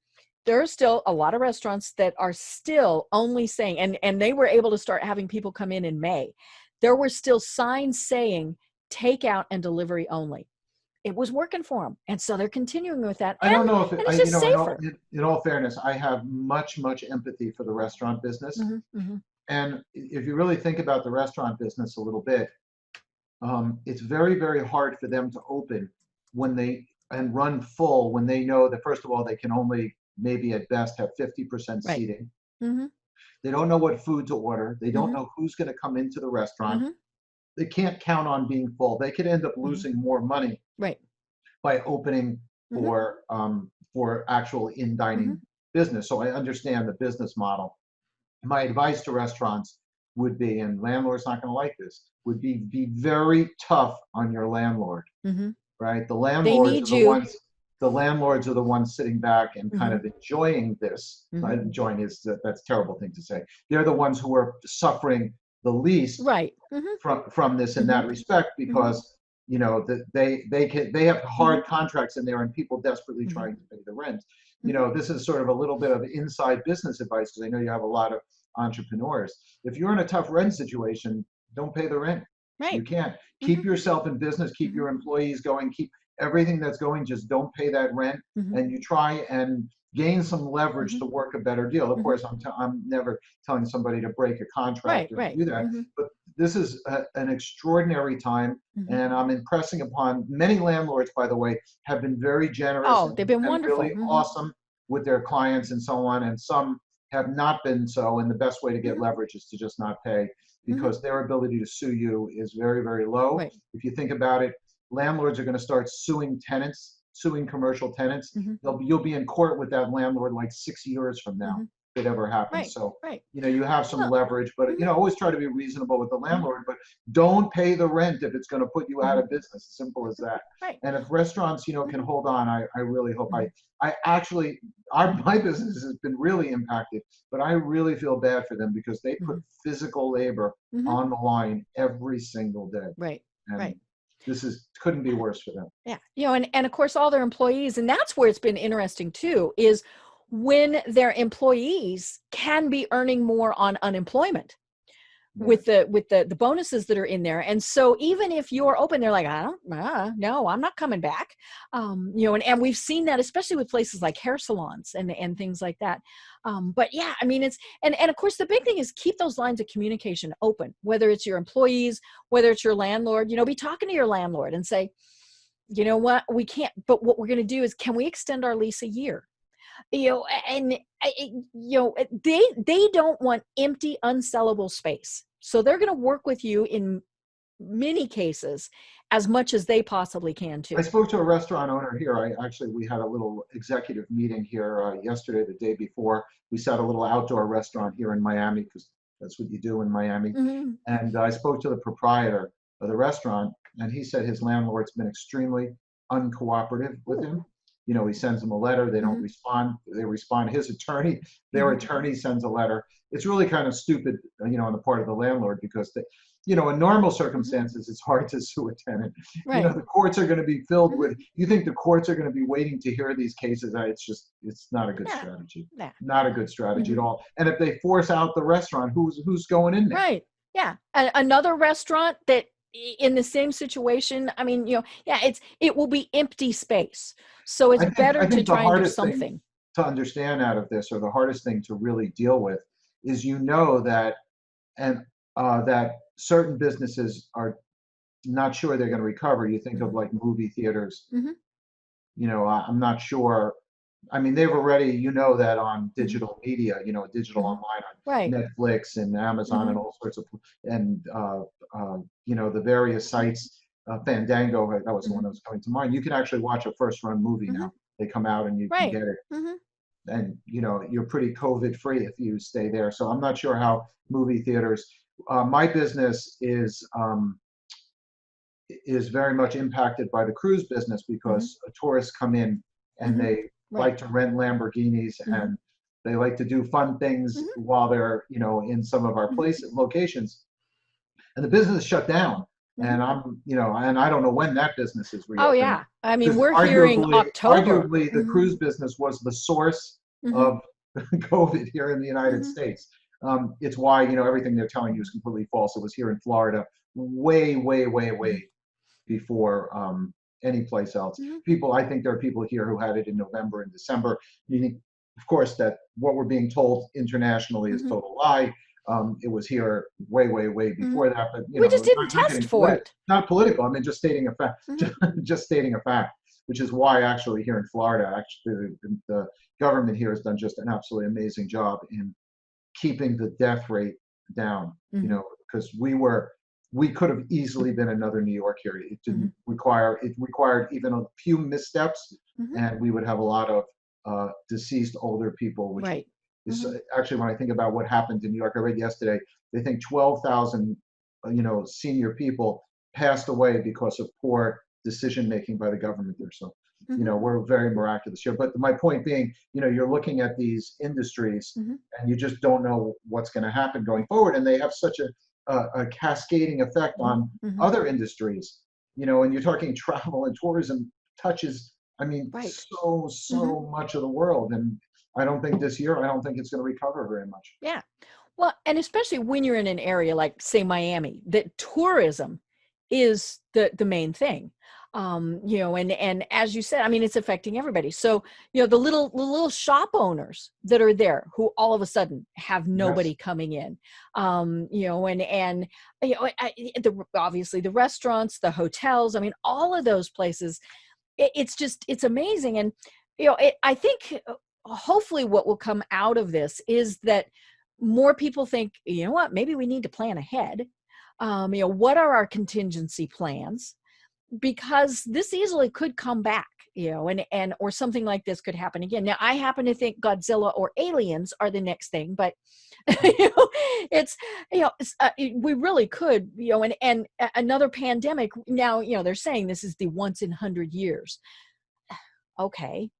Speaker 2: there are still a lot of restaurants that are still only saying, and they were able to start having people come in May. There were still signs saying takeout and delivery only. It was working for them. And so they're continuing with that.
Speaker 3: I don't know if
Speaker 2: And
Speaker 3: it,
Speaker 2: it's just safer.
Speaker 3: in all fairness, I have much empathy for the restaurant business. And if you really think about the restaurant business a little bit, it's very hard for them to open and run full when they know that, first of all, they can only maybe at best have 50%
Speaker 2: Right.
Speaker 3: seating. They don't know what food to order. They don't know who's going to come into the restaurant. They can't count on being full. They could end up losing more money
Speaker 2: Right.
Speaker 3: by opening for actual in-dining business. So I understand the business model. My advice to restaurants would be, and landlord's not going to like this, would be very tough on your landlord, right? The landlords are the ones sitting back and kind of enjoying this. Not enjoying that's a terrible thing to say. They're the ones who are suffering the least from this in that respect, because that they have hard contracts in there and people desperately trying to pay the rent. This is sort of a little bit of inside business advice, because I know you have a lot of entrepreneurs. If you're in a tough rent situation, don't pay the rent.
Speaker 2: Right.
Speaker 3: You can't. Keep yourself in business, keep your employees going, keep everything that's going, just don't pay that rent, and you try and gain some leverage to work a better deal. Of course, I'm never telling somebody to break a contract or do that, but this is an extraordinary time, and I'm impressing upon many landlords, by the way, have been very generous.
Speaker 2: Oh, they've been wonderful.
Speaker 3: Really awesome with their clients and so on, and some have not been so, and the best way to get leverage is to just not pay, because their ability to sue you is very low.
Speaker 2: Right.
Speaker 3: If you think about it, landlords are going to start suing commercial tenants. You'll be in court with that landlord like 6 years from now, if it ever happens. So you have some leverage, but always try to be reasonable with the landlord, but don't pay the rent if it's going to put you out of business. As simple as that. And if restaurants can hold on, I really hope. I actually, my business has been really impacted, but I really feel bad for them, because they put physical labor on the line every single day. And this couldn't be worse for them.
Speaker 2: Yeah. And of course, all their employees, and that's where it's been interesting too, is when their employees can be earning more on unemployment with the bonuses that are in there. And so even if you're open, they're like, no, I'm not coming back. And we've seen that, especially with places like hair salons and things like that. But yeah, I mean, and of course, the big thing is keep those lines of communication open, whether it's your employees, whether it's your landlord, be talking to your landlord and say, you know what, we can't, but what we're going to do is, can we extend our lease a year? They don't want empty, unsellable space. So they're going to work with you in many cases as much as they possibly can too.
Speaker 3: I spoke to a restaurant owner here. We had a little executive meeting here yesterday, the day before. We sat at a little outdoor restaurant here in Miami, because that's what you do in Miami. And I spoke to the proprietor of the restaurant, and he said his landlord's been extremely uncooperative with him. He sends them a letter, they don't respond. They respond. His attorney, their attorney sends a letter. It's really kind of stupid, on the part of the landlord, because in normal circumstances, it's hard to sue a tenant. The courts are going to be filled with. You think the courts are going to be waiting to hear these cases? It's not a good strategy. Not a good strategy at all. And if they force out the restaurant, who's going in there?
Speaker 2: Right. Yeah. Another restaurant that in the same situation, I mean, it will be empty space. So it's better to try and do something.
Speaker 3: To understand out of this, or the hardest thing to really deal with, is that that certain businesses are not sure they're going to recover. You think of like movie theaters. I'm not sure. I mean, they've already, that on digital media, digital online on Netflix and Amazon and all sorts of, and the various sites, Fandango, that was the one that was coming to mind. You can actually watch a first run movie now. They come out and you can get it. And, you're pretty COVID free if you stay there. So I'm not sure how movie theaters, my business is very much impacted by the cruise business, because tourists come in and they
Speaker 2: Right.
Speaker 3: like to rent Lamborghinis,
Speaker 2: Hmm.
Speaker 3: and they like to do fun things
Speaker 2: Hmm.
Speaker 3: while they're, in some of our
Speaker 2: Hmm.
Speaker 3: locations, and the business shut down.
Speaker 2: Hmm.
Speaker 3: And and I don't know when that business is
Speaker 2: Oh
Speaker 3: reopening,
Speaker 2: yeah. I mean,
Speaker 3: because
Speaker 2: we're hearing
Speaker 3: arguably,
Speaker 2: October.
Speaker 3: the
Speaker 2: Hmm.
Speaker 3: cruise business was the source
Speaker 2: Hmm.
Speaker 3: of COVID here in the United
Speaker 2: Hmm.
Speaker 3: States. It's why, everything they're telling you is completely false. It was here in Florida way, way, way,
Speaker 2: Hmm.
Speaker 3: way before any place else.
Speaker 2: Hmm.
Speaker 3: I think there are people here who had it in November and December. Meaning, of course, that what we're being told internationally is
Speaker 2: Hmm.
Speaker 3: total lie. It was here way, way, way
Speaker 2: Hmm.
Speaker 3: before that. But
Speaker 2: We just didn't
Speaker 3: not
Speaker 2: test
Speaker 3: getting
Speaker 2: for
Speaker 3: political.
Speaker 2: it.
Speaker 3: Not political. I mean, just stating a fact.
Speaker 2: Hmm.
Speaker 3: Just stating a fact. Which is why, actually, here in Florida, actually, the government here has done just an absolutely amazing job in keeping the death rate down,
Speaker 2: Hmm.
Speaker 3: because we could have easily been another New York here.
Speaker 2: Hmm.
Speaker 3: It required even a few missteps,
Speaker 2: Hmm.
Speaker 3: and we would have a lot of deceased older people, which
Speaker 2: Right.
Speaker 3: is
Speaker 2: Hmm.
Speaker 3: actually, when I think about what happened in New York, I read yesterday, they think 12,000, senior people passed away because of poor decision making by the government there. So,
Speaker 2: Hmm.
Speaker 3: we're very miraculous here. But my point being, you're looking at these industries
Speaker 2: Hmm.
Speaker 3: and you just don't know what's going to happen going forward. And they have such a cascading effect
Speaker 2: Hmm.
Speaker 3: on
Speaker 2: Hmm.
Speaker 3: other industries, and you're talking travel and tourism touches, I mean,
Speaker 2: Right. Hmm.
Speaker 3: so much of the world. And I don't think this year, I don't think it's going to recover very much.
Speaker 2: Yeah. Well, and especially when you're in an area like, say, Miami, that tourism is the main thing. And as you said, I mean, it's affecting everybody. So, the little shop owners that are there who all of a sudden have
Speaker 3: Yes.
Speaker 2: nobody coming in. Obviously the restaurants, the hotels, I mean, all of those places, it's amazing. And I think hopefully what will come out of this is that more people think, you know what, maybe we need to plan ahead. What are our contingency plans? Because this easily could come back, and or something like this could happen again. Now, I happen to think Godzilla or aliens are the next thing, but it's we really could, and another pandemic. Now, they're saying this is the once in 100 years. Okay,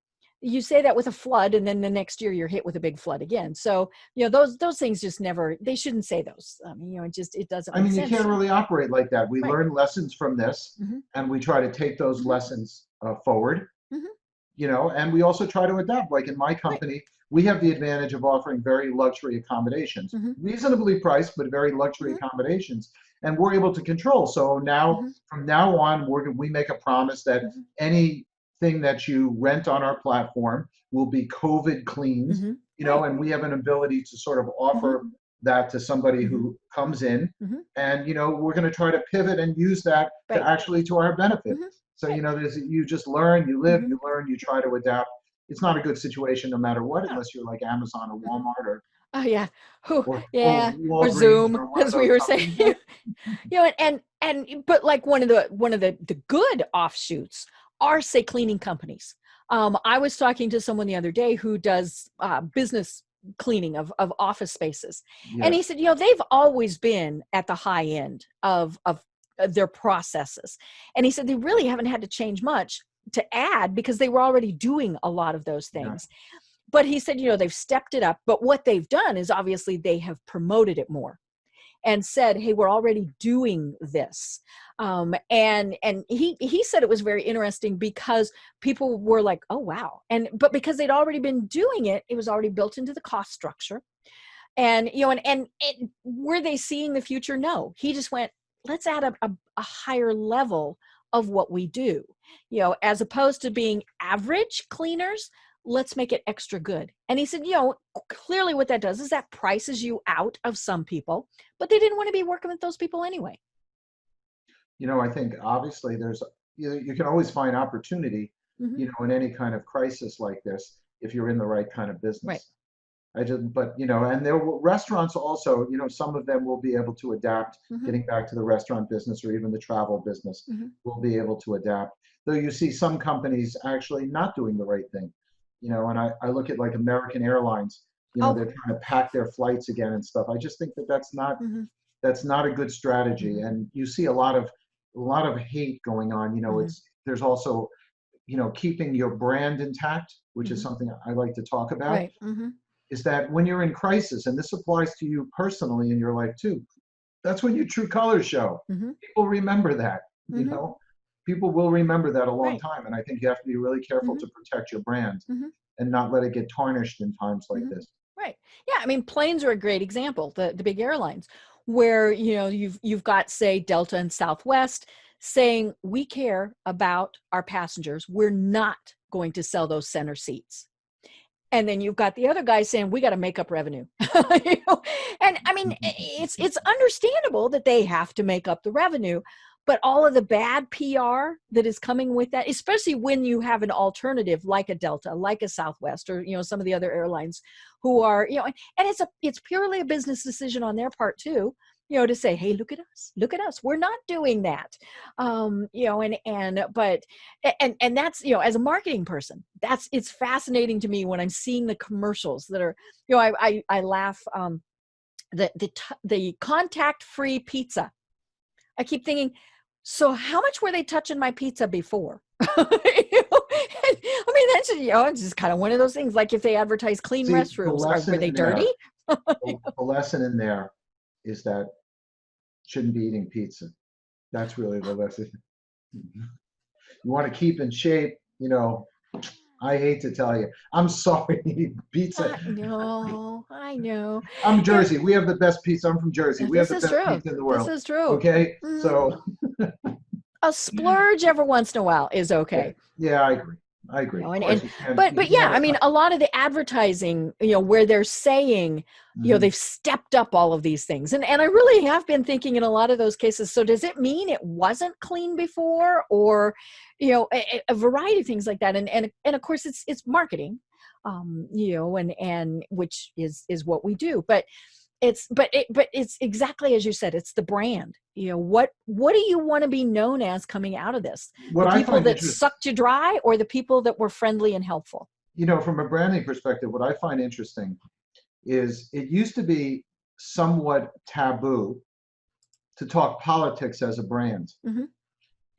Speaker 2: you say that with a flood, and then the next year you're hit with a big flood again. So those things just never, they shouldn't say those. It doesn't
Speaker 3: I
Speaker 2: make
Speaker 3: mean, you
Speaker 2: sense
Speaker 3: can't
Speaker 2: to me.
Speaker 3: really operate like that. We
Speaker 2: Right.
Speaker 3: learn lessons from this,
Speaker 2: Hmm.
Speaker 3: and we try to take those
Speaker 2: Hmm.
Speaker 3: lessons forward.
Speaker 2: Hmm.
Speaker 3: And we also try to adapt. Like in my
Speaker 2: Right.
Speaker 3: company, we have the advantage of offering very luxury accommodations,
Speaker 2: Hmm.
Speaker 3: reasonably priced, but very luxury
Speaker 2: Hmm.
Speaker 3: accommodations, and we're able to control. So now,
Speaker 2: Hmm.
Speaker 3: from now on, we make a promise that
Speaker 2: Hmm.
Speaker 3: anything that you rent on our platform will be COVID cleaned,
Speaker 2: Hmm. Right.
Speaker 3: and we have an ability to sort of
Speaker 2: Hmm.
Speaker 3: offer that to somebody
Speaker 2: Hmm.
Speaker 3: who comes in,
Speaker 2: Hmm.
Speaker 3: and we're going to try to pivot and use that to
Speaker 2: Right.
Speaker 3: actually to our benefit.
Speaker 2: Hmm.
Speaker 3: So,
Speaker 2: Right.
Speaker 3: you just learn, you live,
Speaker 2: Hmm.
Speaker 3: you learn, you try to adapt. It's not a good situation no matter what,
Speaker 2: Oh.
Speaker 3: unless you're like Amazon or Walmart
Speaker 2: Oh yeah. Who?
Speaker 3: or
Speaker 2: Yeah. Or
Speaker 3: Walgreens
Speaker 2: Zoom,
Speaker 3: or one of
Speaker 2: as we
Speaker 3: those
Speaker 2: were saying.
Speaker 3: companies. Yeah.
Speaker 2: But like one of the good offshoots are, say, cleaning companies. I was talking to someone the other day who does business cleaning of office spaces, and he
Speaker 3: Yes.
Speaker 2: said, they've always been at the high end of their processes, and he said they really haven't had to change much to add because they were already doing a lot of those
Speaker 3: Yeah.
Speaker 2: things. But he said, they've stepped it up. But what they've done is obviously they have promoted it more and said, hey, we're already doing this. And he said it was very interesting because people were like, oh wow. But because they'd already been doing it, it was already built into the cost structure. And were they seeing the future? No. He just went, let's add a higher level of what we do, as opposed to being average cleaners, let's make it extra good. And he said, clearly what that does is that prices you out of some people, but they didn't want to be working with those people anyway.
Speaker 3: I think obviously you can always find opportunity,
Speaker 2: Hmm.
Speaker 3: in any kind of crisis like this if you're in the right kind of
Speaker 2: Right.
Speaker 3: business. But and restaurants also, some of them will be able to adapt,
Speaker 2: Hmm.
Speaker 3: getting back to the restaurant business or even the travel business
Speaker 2: Hmm.
Speaker 3: will be able to adapt. Though you see some companies actually not doing the right thing, and I look at like American Airlines,
Speaker 2: Oh.
Speaker 3: they're trying to pack their flights again and stuff. I just think that
Speaker 2: Hmm.
Speaker 3: that's not a good strategy.
Speaker 2: Hmm.
Speaker 3: And you see a lot of hate going on.
Speaker 2: Hmm.
Speaker 3: There's also, keeping your brand intact, which is something I like to talk about,
Speaker 2: Right.
Speaker 3: is that when you're in crisis, and this applies to you personally in your life too, that's when your true colors show. People remember that, you know, people will remember that a long
Speaker 2: Right.
Speaker 3: time. And I think you have to be really careful to protect your brand and not let it get tarnished in times like this.
Speaker 2: Right. Yeah. I mean, planes are a great example, the big airlines, where, you know, you've got, say, Delta and Southwest saying, we care about our passengers. We're not going to sell those center seats. And then you've got the other guy saying, we got to make up revenue. You know? And I mean, it's understandable that they have to make up the revenue, but all of the bad PR that is coming with that, especially when you have an alternative like a Delta, like a Southwest, or, you know, some of the other airlines who are, you know, and it's purely a business decision on their part too, you know, to say, hey, look at us. We're not doing that. You know, and that's, you know, as a marketing person, it's fascinating to me when I'm seeing the commercials that are, you know, I laugh, the contact-free pizza. I keep thinking, so how much were they touching my pizza before? You know? I mean, that's, you know, it's just kind of one of those things. Like if they advertise clean
Speaker 3: See,
Speaker 2: restrooms, were they dirty?
Speaker 3: The lesson in there is that shouldn't be eating pizza. That's really the lesson. You want to keep in shape, you know. I hate to tell you, I'm sorry, pizza.
Speaker 2: No, I know.
Speaker 3: I'm
Speaker 2: Yeah,
Speaker 3: Jersey. We have the best pizza. I'm from Jersey. We have
Speaker 2: this
Speaker 3: the
Speaker 2: is
Speaker 3: best
Speaker 2: true.
Speaker 3: pizza in the
Speaker 2: This
Speaker 3: world.
Speaker 2: is true.
Speaker 3: Okay,
Speaker 2: Mhm.
Speaker 3: so
Speaker 2: A splurge every once in a while is okay.
Speaker 3: yeah, I agree. I agree.
Speaker 2: You know,
Speaker 3: Of course, you
Speaker 2: but
Speaker 3: can't
Speaker 2: yeah,
Speaker 3: have
Speaker 2: I
Speaker 3: a
Speaker 2: mean, a lot of the advertising, you know, where they're saying, you know, they've stepped up all of these things, and I really have been thinking in a lot of those cases. So does it mean it wasn't clean before, or, you know, a variety of things like that, and of course it's marketing, you know, and which is what we do, but it's exactly as you said, it's the brand. You know, what do you want to be known as coming out of this?
Speaker 3: What
Speaker 2: The
Speaker 3: I
Speaker 2: people
Speaker 3: find
Speaker 2: that
Speaker 3: interesting,
Speaker 2: sucked you dry, or the people that were friendly and helpful?
Speaker 3: you know, from a branding perspective, what I find interesting is it used to be somewhat taboo to talk politics as a brand.
Speaker 2: Hmm.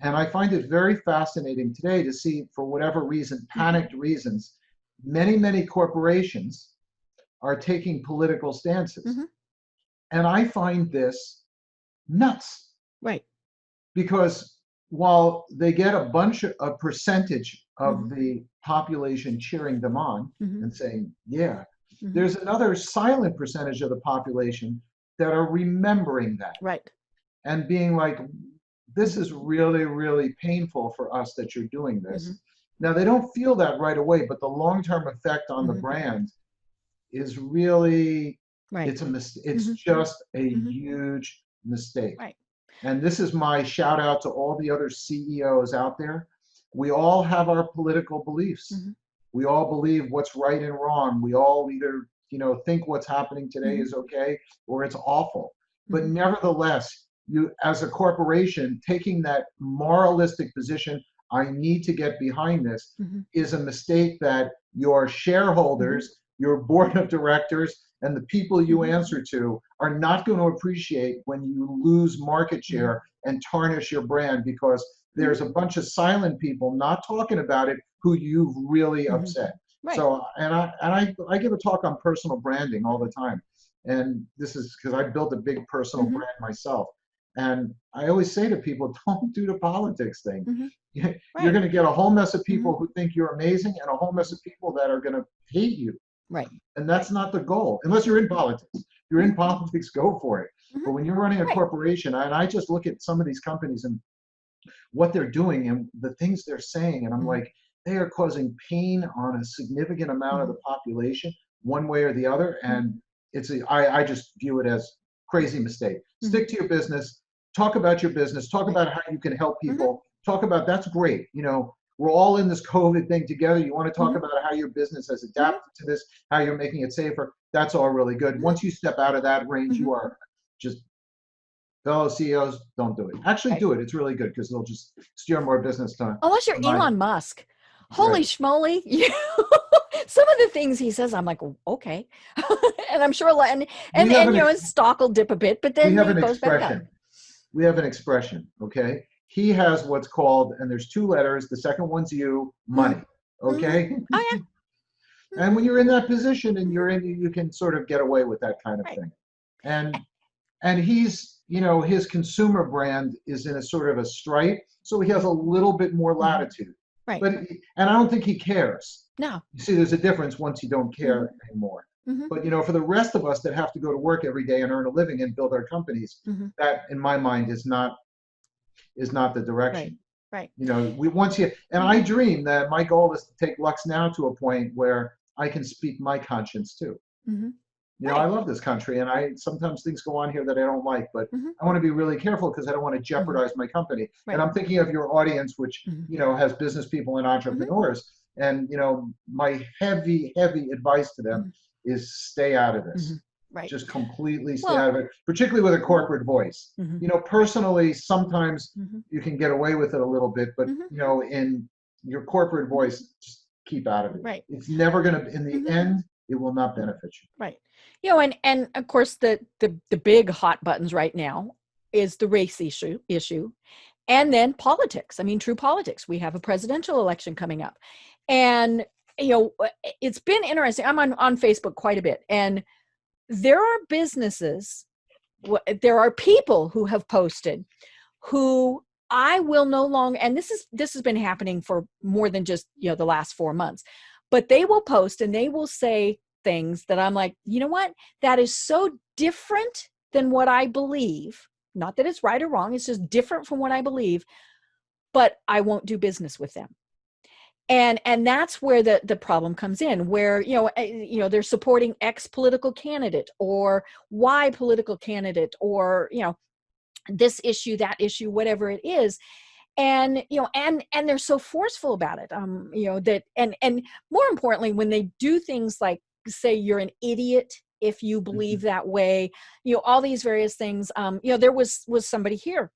Speaker 3: And I find it very fascinating today to see, for whatever reason, panicked reasons, many corporations are taking political stances.
Speaker 2: Hmm.
Speaker 3: And I find this nuts
Speaker 2: Right.
Speaker 3: because while they get a percentage of
Speaker 2: Hmm.
Speaker 3: the population cheering them on
Speaker 2: Hmm.
Speaker 3: and saying, yeah,
Speaker 2: Hmm.
Speaker 3: there's another silent percentage of the population that are remembering that
Speaker 2: Right.
Speaker 3: and being like, this
Speaker 2: Hmm.
Speaker 3: is really painful for us that you're doing
Speaker 2: Hmm.
Speaker 3: this. Now, they don't feel that right away, but the long-term effect on the
Speaker 2: Hmm.
Speaker 3: brand is really,
Speaker 2: Right.
Speaker 3: it's
Speaker 2: Hmm.
Speaker 3: just a
Speaker 2: Hmm.
Speaker 3: huge mistake.
Speaker 2: Right.
Speaker 3: And this is my shout out to all the other CEOs out there. We all have our political beliefs.
Speaker 2: Hmm.
Speaker 3: We all believe what's right and wrong. We all either, you know, think what's happening today
Speaker 2: Hmm.
Speaker 3: is okay or it's awful. But
Speaker 2: Hmm.
Speaker 3: nevertheless, you as a corporation taking that moralistic position, I need to get behind this,
Speaker 2: Hmm.
Speaker 3: is a mistake that your
Speaker 2: Hmm.
Speaker 3: shareholders, your board of directors, and the people you
Speaker 2: Hmm.
Speaker 3: answer to are not going to appreciate when you lose market
Speaker 2: Hmm.
Speaker 3: share and tarnish your brand because
Speaker 2: Hmm.
Speaker 3: there's a bunch of silent people not talking about it who you've really
Speaker 2: Hmm.
Speaker 3: upset.
Speaker 2: Right.
Speaker 3: So, and I give a talk on personal branding all the time. And this is because I built a big personal
Speaker 2: Hmm.
Speaker 3: brand myself. And I always say to people, don't do the politics thing.
Speaker 2: Hmm.
Speaker 3: You're
Speaker 2: Right.
Speaker 3: going to get a whole mess of
Speaker 2: Hmm.
Speaker 3: people who think you're amazing and a whole mess of people that are going to hate you.
Speaker 2: Right.
Speaker 3: And
Speaker 2: Right.
Speaker 3: that's not the goal, unless you're in politics. If you're in
Speaker 2: Hmm.
Speaker 3: politics, go for it.
Speaker 2: Hmm.
Speaker 3: But when you're running a
Speaker 2: Right.
Speaker 3: corporation, and I just look at some of these companies and what they're doing and the things they're saying, and I'm
Speaker 2: Hmm.
Speaker 3: like, they are causing pain on a significant amount of
Speaker 2: Hmm.
Speaker 3: the population, one way or the other.
Speaker 2: Hmm.
Speaker 3: And I just view it as crazy mistake.
Speaker 2: Hmm.
Speaker 3: Stick to your business, talk about your business, talk
Speaker 2: Right.
Speaker 3: about how you can help
Speaker 2: Hmm.
Speaker 3: people, talk about that's great. You know, we're all in this COVID thing together. You want to talk
Speaker 2: Hmm.
Speaker 3: about how your business has
Speaker 2: Hmm.
Speaker 3: adapted to this, how you're making it safer. That's all really good. Once you step out of that range,
Speaker 2: Hmm.
Speaker 3: you are just fellow CEOs, don't do it. Actually,
Speaker 2: Right.
Speaker 3: do it. It's really good because they'll just steer more business to
Speaker 2: Unless you're
Speaker 3: my
Speaker 2: Elon Musk. Holy
Speaker 3: right.
Speaker 2: schmoly. Some of the things he says, I'm like, "Oh, okay." And I'm sure,
Speaker 3: We have
Speaker 2: and
Speaker 3: an
Speaker 2: you know, his stock will dip a bit, but
Speaker 3: we
Speaker 2: then
Speaker 3: have
Speaker 2: he
Speaker 3: an
Speaker 2: goes back up.
Speaker 3: expression. We have an expression. Okay, he has what's called, and there's two letters. The second one's you,
Speaker 2: Hmm.
Speaker 3: money.
Speaker 2: Hmm.
Speaker 3: Okay,
Speaker 2: Oh, yeah.
Speaker 3: And when you're in that position and you can sort of get away with that kind of
Speaker 2: Right.
Speaker 3: thing. And he's, his consumer brand is in a sort of a stripe, so he has a little bit more latitude.
Speaker 2: Right.
Speaker 3: And I don't think he cares.
Speaker 2: No.
Speaker 3: You see, there's a difference once you don't care anymore. But for the rest of us that have to go to work every day and earn a living and build our companies, that in my mind is not the direction.
Speaker 2: Right.
Speaker 3: I dream that my goal is to take LUXnow to a point where I can speak my conscience too. I love this country, and sometimes things go on here that I don't like, but I want to be really careful because I don't want to jeopardize my company.
Speaker 2: Right.
Speaker 3: And I'm thinking of your audience, which has business people and entrepreneurs. And my heavy advice to them is stay out of this.
Speaker 2: Right.
Speaker 3: Just completely stay out of it, particularly with a corporate voice. Personally, sometimes you can get away with it a little bit, but in your corporate voice, just keep out of it.
Speaker 2: Right.
Speaker 3: It's never going to, in the end, it will not benefit you.
Speaker 2: Right. And of course the big hot buttons right now is the race issue, and then politics. I mean, true politics. We have a presidential election coming up, and it's been interesting. I'm on Facebook quite a bit, and there are businesses, there are people who have posted who I will no longer, and this has been happening for more than just the last 4 months, but they will post and they will say things that I'm like, you know what? That is so different than what I believe. Not that it's right or wrong. It's just different from what I believe, but I won't do business with them. And that's where the problem comes in, where, they're supporting X political candidate or Y political candidate, or, this issue, that issue, whatever it is. And, and they're so forceful about it, that, and more importantly, when they do things like say you're an idiot if you believe that way, all these various things. There was somebody here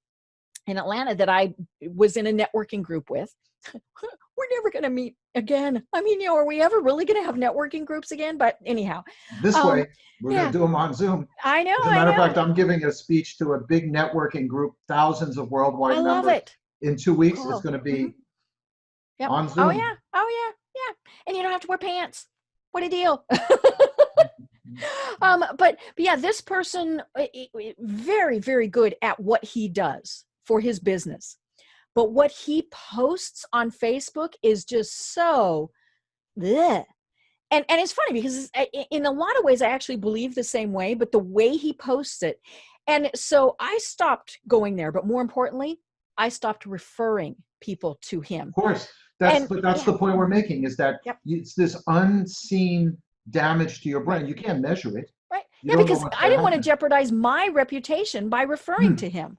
Speaker 2: in Atlanta that I was in a networking group with. We're never going to meet again. I mean, are we ever really going to have networking groups again? But anyhow,
Speaker 3: this way, we're going to do them on Zoom.
Speaker 2: I know.
Speaker 3: As a matter of fact, I'm giving a speech to a big networking group, thousands of worldwide members.
Speaker 2: I love it.
Speaker 3: In 2 weeks,
Speaker 2: cool.
Speaker 3: It's going to be
Speaker 2: Yep.
Speaker 3: on Zoom.
Speaker 2: Oh yeah. And you don't have to wear pants. What a deal. But yeah, this person, very, very good at what he does for his business. But what he posts on Facebook is just so bleh. And it's funny because in a lot of ways, I actually believe the same way, but the way he posts it. And so I stopped going there, but more importantly, I stopped referring people to him.
Speaker 3: Of course. That's the point we're making, is that it's this unseen damage to your brand. You can't measure it.
Speaker 2: Right. Yeah, because I didn't want to jeopardize my reputation by referring to him.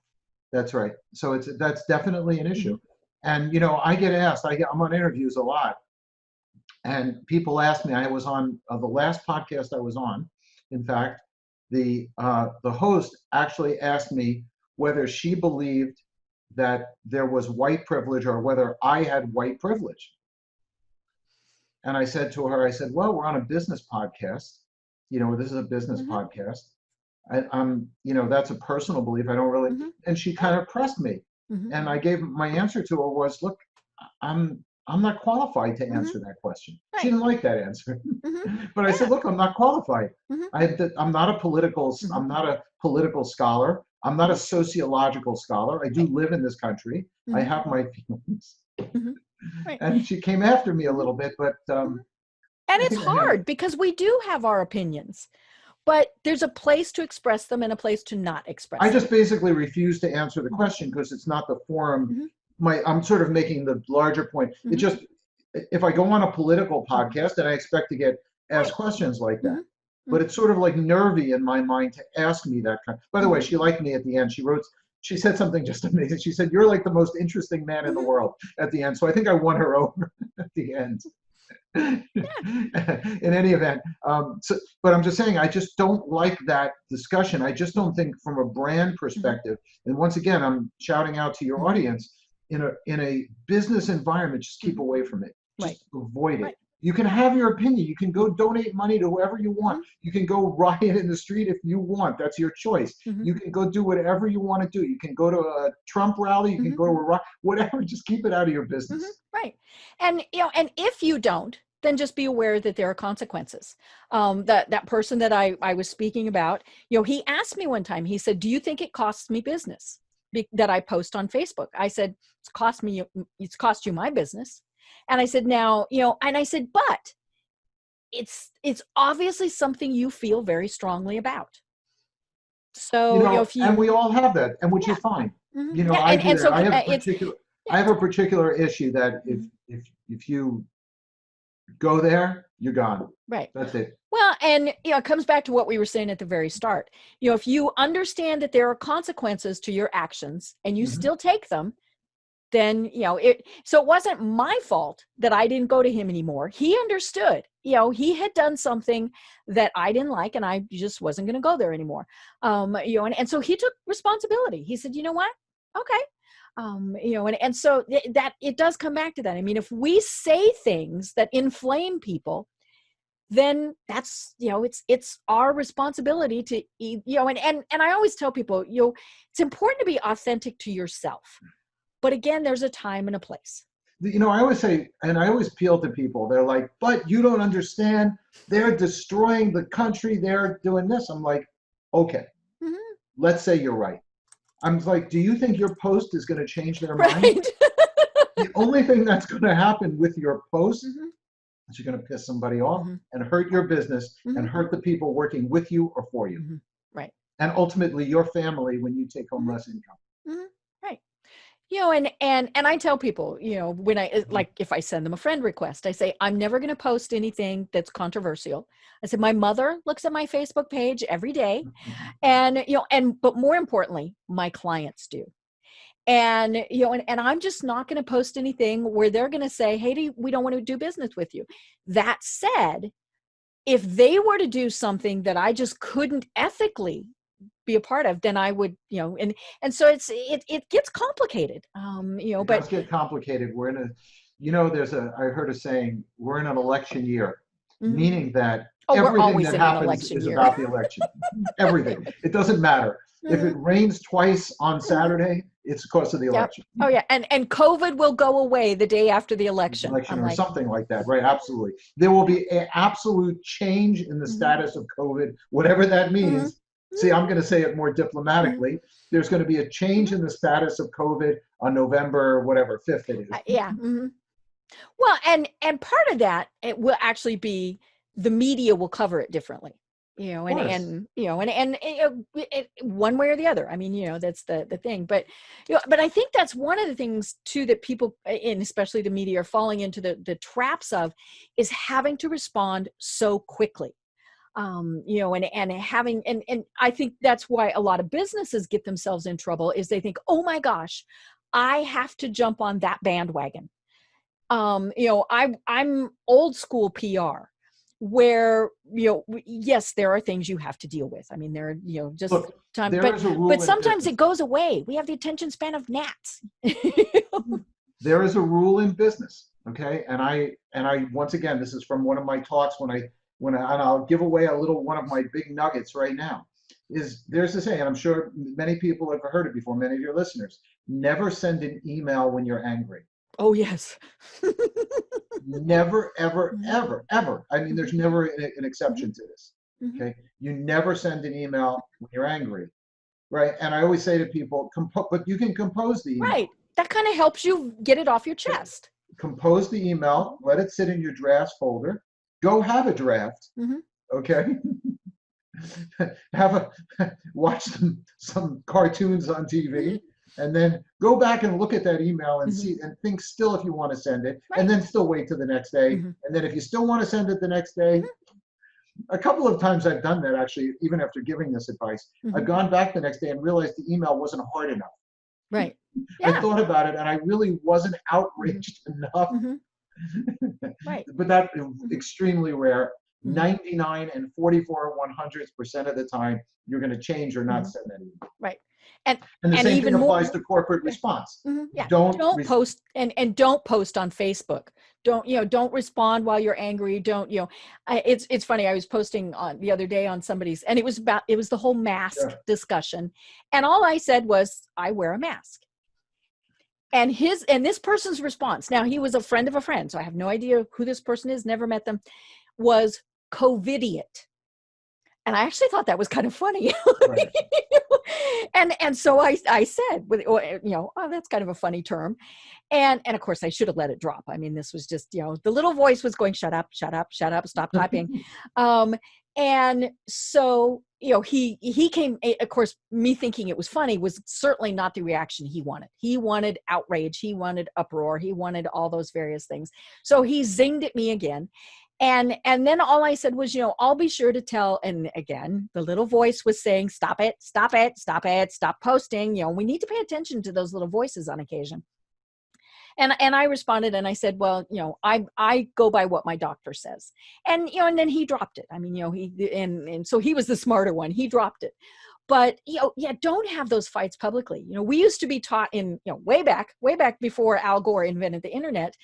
Speaker 3: That's right. So that's definitely an issue. And, I get asked, I'm on interviews a lot, and people ask me, I was on the last podcast I was on. In fact, the host actually asked me whether she believed that there was white privilege or whether I had white privilege. And I said to her, well, we're on a business podcast. This is a business podcast. I'm, that's a personal belief. I don't really, and she kind of pressed me. And I gave my answer to her was, look, I'm not qualified to answer that question. Right. She didn't like that answer. But I said, look, I'm not qualified. I'm not a political, I'm not a political scholar. I'm not a sociological scholar. I do live in this country. I have my feelings. Right. And she came after me a little bit, but.
Speaker 2: And it's hard because we do have our opinions. But there's a place to express them and a place to not express them.
Speaker 3: I just basically refuse to answer the question because it's not the forum. I'm sort of making the larger point. It just, if I go on a political podcast, then I expect to get asked questions like that. But it's sort of like nervy in my mind to ask me that kind. By the way, she liked me at the end. She said something just amazing. She said, "You're like the most interesting man in the world" at the end. So I think I won her over at the end. In any event, but I'm just saying, I just don't like that discussion. I just don't think from a brand perspective, and once again, I'm shouting out to your audience, in a business environment, just keep away from it. Just avoid it. You can have your opinion. You can go donate money to whoever you want. You can go riot in the street if you want. That's your choice. You can go do whatever you want to do. You can go to a Trump rally. You can go to whatever. Just keep it out of your business.
Speaker 2: Right. And and if you don't then just be aware that there are consequences. That person that I was speaking about, he asked me one time, he said, do you think it costs me business that I post on Facebook? I said, it's cost you my business. And I said, now, and I said, but it's obviously something you feel very strongly about. So, if you,
Speaker 3: and we all have that, and which
Speaker 2: yeah.
Speaker 3: is fine.
Speaker 2: Mm-hmm. Yeah,
Speaker 3: I do
Speaker 2: and
Speaker 3: that.
Speaker 2: so
Speaker 3: I have
Speaker 2: it's,
Speaker 3: I have a particular issue that if you go there, you're gone.
Speaker 2: right.
Speaker 3: That's it.
Speaker 2: Well, and it comes back to what we were saying at the very start. If you understand that there are consequences to your actions and you still take them, then so it wasn't my fault that I didn't go to him anymore. He understood. He had done something that I didn't like, and I just wasn't going to go there anymore. And so he took responsibility. He said, you know what? Okay. And so that it does come back to that. I mean, if we say things that inflame people, then that's, it's our responsibility to, and I always tell people, it's important to be authentic to yourself. But again, there's a time and a place.
Speaker 3: I always say, and I always appeal to people, they're like, but you don't understand. They're destroying the country. They're doing this. I'm like, okay, let's say you're right. I'm like, do you think your post is going to change their mind? The only thing that's going to happen with your post is you're going to piss somebody off and hurt your business and hurt the people working with you or for you.
Speaker 2: Right.
Speaker 3: And ultimately your family when you take home less income.
Speaker 2: Right. And I tell people, when if I send them a friend request, I say, I'm never going to post anything that's controversial. I said, my mother looks at my Facebook page every day. And, but more importantly, my clients do. And, and I'm just not going to post anything where they're going to say, hey, we don't want to do business with you. That said, if they were to do something that I just couldn't ethically be a part of, then I would, and so it gets complicated.
Speaker 3: It
Speaker 2: but
Speaker 3: does get complicated. We're in I heard a saying, we're in an election year, meaning that everything that happens is about the election. Everything. It doesn't matter. If it rains twice on Saturday, it's because of the election.
Speaker 2: Oh yeah. And COVID will go away the day after the election.
Speaker 3: Or something like that. Right. Absolutely. There will be an absolute change in the status of COVID, whatever that means. See, I'm going to say it more diplomatically. There's going to be a change in the status of COVID on November, 5th it is.
Speaker 2: Yeah. Well, and part of that, it will actually be the media will cover it differently. And one way or the other. I mean, that's the thing. But but I think that's one of the things too that people, and especially the media, are falling into the traps of, is having to respond so quickly. And having, and I think that's why a lot of businesses get themselves in trouble, is they think, oh my gosh, I have to jump on that bandwagon. I'm old school PR, where, yes, there are things you have to deal with. I mean, there are, just
Speaker 3: Look,
Speaker 2: time,
Speaker 3: but
Speaker 2: sometimes it goes away. We have the attention span of gnats.
Speaker 3: There is a rule in business. Okay. And I, once again, this is from one of my talks and I'll give away a little one of my big nuggets right now, is there's a saying, and I'm sure many people have heard it before, many of your listeners: never send an email when you're angry.
Speaker 2: Oh, yes.
Speaker 3: Never, ever, ever, ever. I mean, there's never an exception to this. Okay. You never send an email when you're angry. Right. And I always say to people, but you can compose the email.
Speaker 2: Right. That kind of helps you get it off your chest.
Speaker 3: Compose the email, let it sit in your drafts folder. Go have a draft, okay? Watch some cartoons on TV, and then go back and look at that email and see, and think still if you want to send it, and then still wait till the next day. And then if you still want to send it the next day, a couple of times I've done that, actually, even after giving this advice. I've gone back the next day and realized the email wasn't hard enough.
Speaker 2: Right. Yeah.
Speaker 3: I thought about it and I really wasn't outraged enough.
Speaker 2: Right.
Speaker 3: But that is extremely rare. 99 and 44/100% of the time, you're going to change or not send that email.
Speaker 2: Right.
Speaker 3: And the same thing applies to corporate response.
Speaker 2: Yeah.
Speaker 3: Don't
Speaker 2: post and don't post on Facebook. Don't respond while you're angry. Don't, it's funny. I was posting on the other day on somebody's, and it was the whole mask discussion. And all I said was, I wear a mask. and this person's response, now he was a friend of a friend, so I have no idea who this person is, never met them, was COVIDiot. And I actually thought that was kind of funny.
Speaker 3: Right.
Speaker 2: And so I said, oh, that's kind of a funny term. And of course I should have let it drop. I mean, this was just, the little voice was going, shut up, shut up, shut up, stop typing. And so, he came, of course, me thinking it was funny was certainly not the reaction he wanted. He wanted outrage. He wanted uproar. He wanted all those various things. So he zinged at me again. And then all I said was, I'll be sure to tell. And again, the little voice was saying, stop it, stop it, stop it, stop posting. We need to pay attention to those little voices on occasion. And I responded and I said, well, I go by what my doctor says. And, and then he dropped it. I mean, and so he was the smarter one. He dropped it. But, don't have those fights publicly. We used to be taught in, way back before Al Gore invented the internet,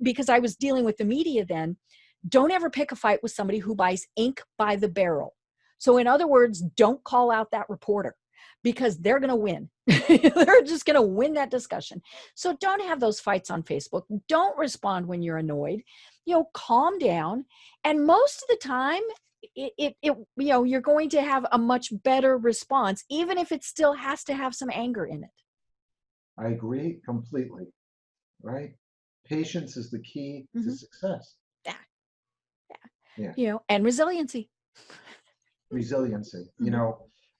Speaker 2: because I was dealing with the media then, don't ever pick a fight with somebody who buys ink by the barrel. So in other words, don't call out that reporter, because they're going to win. They're just going to win that discussion. So don't have those fights on Facebook. Don't respond when you're annoyed. Calm down. And most of the time, you're going to have a much better response, even if it still has to have some anger in it.
Speaker 3: I agree completely. Right? Patience is the key to success.
Speaker 2: Yeah. And resiliency.
Speaker 3: Resiliency.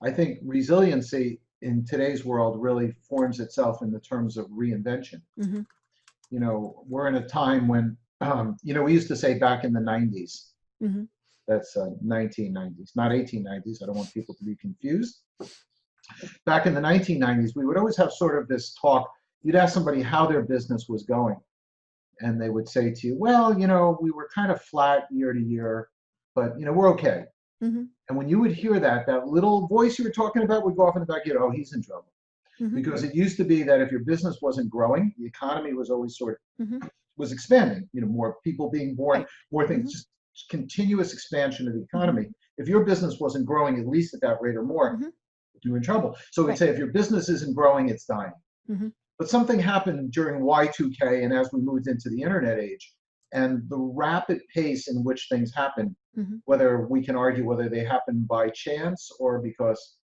Speaker 3: I think resiliency in today's world really forms itself in the terms of reinvention. We're in a time when, we used to say back in the 90s, that's 1990s, not 1890s. I don't want people to be confused. Back in the 1990s, we would always have sort of this talk. You'd ask somebody how their business was going, and they would say to you, well, we were kind of flat year to year, but, we're okay. And when you would hear that little voice you were talking about would go off in the back of your head, oh, he's in trouble. Because it used to be that if your business wasn't growing, the economy was always sort of, was expanding, more people being born, more things, just continuous expansion of the economy. If your business wasn't growing at least at that rate or more, you're in trouble. So we'd say if your business isn't growing, it's dying. But something happened during Y2K and as we moved into the internet age, and the rapid pace in which things happen, whether we can argue whether they happen by chance or because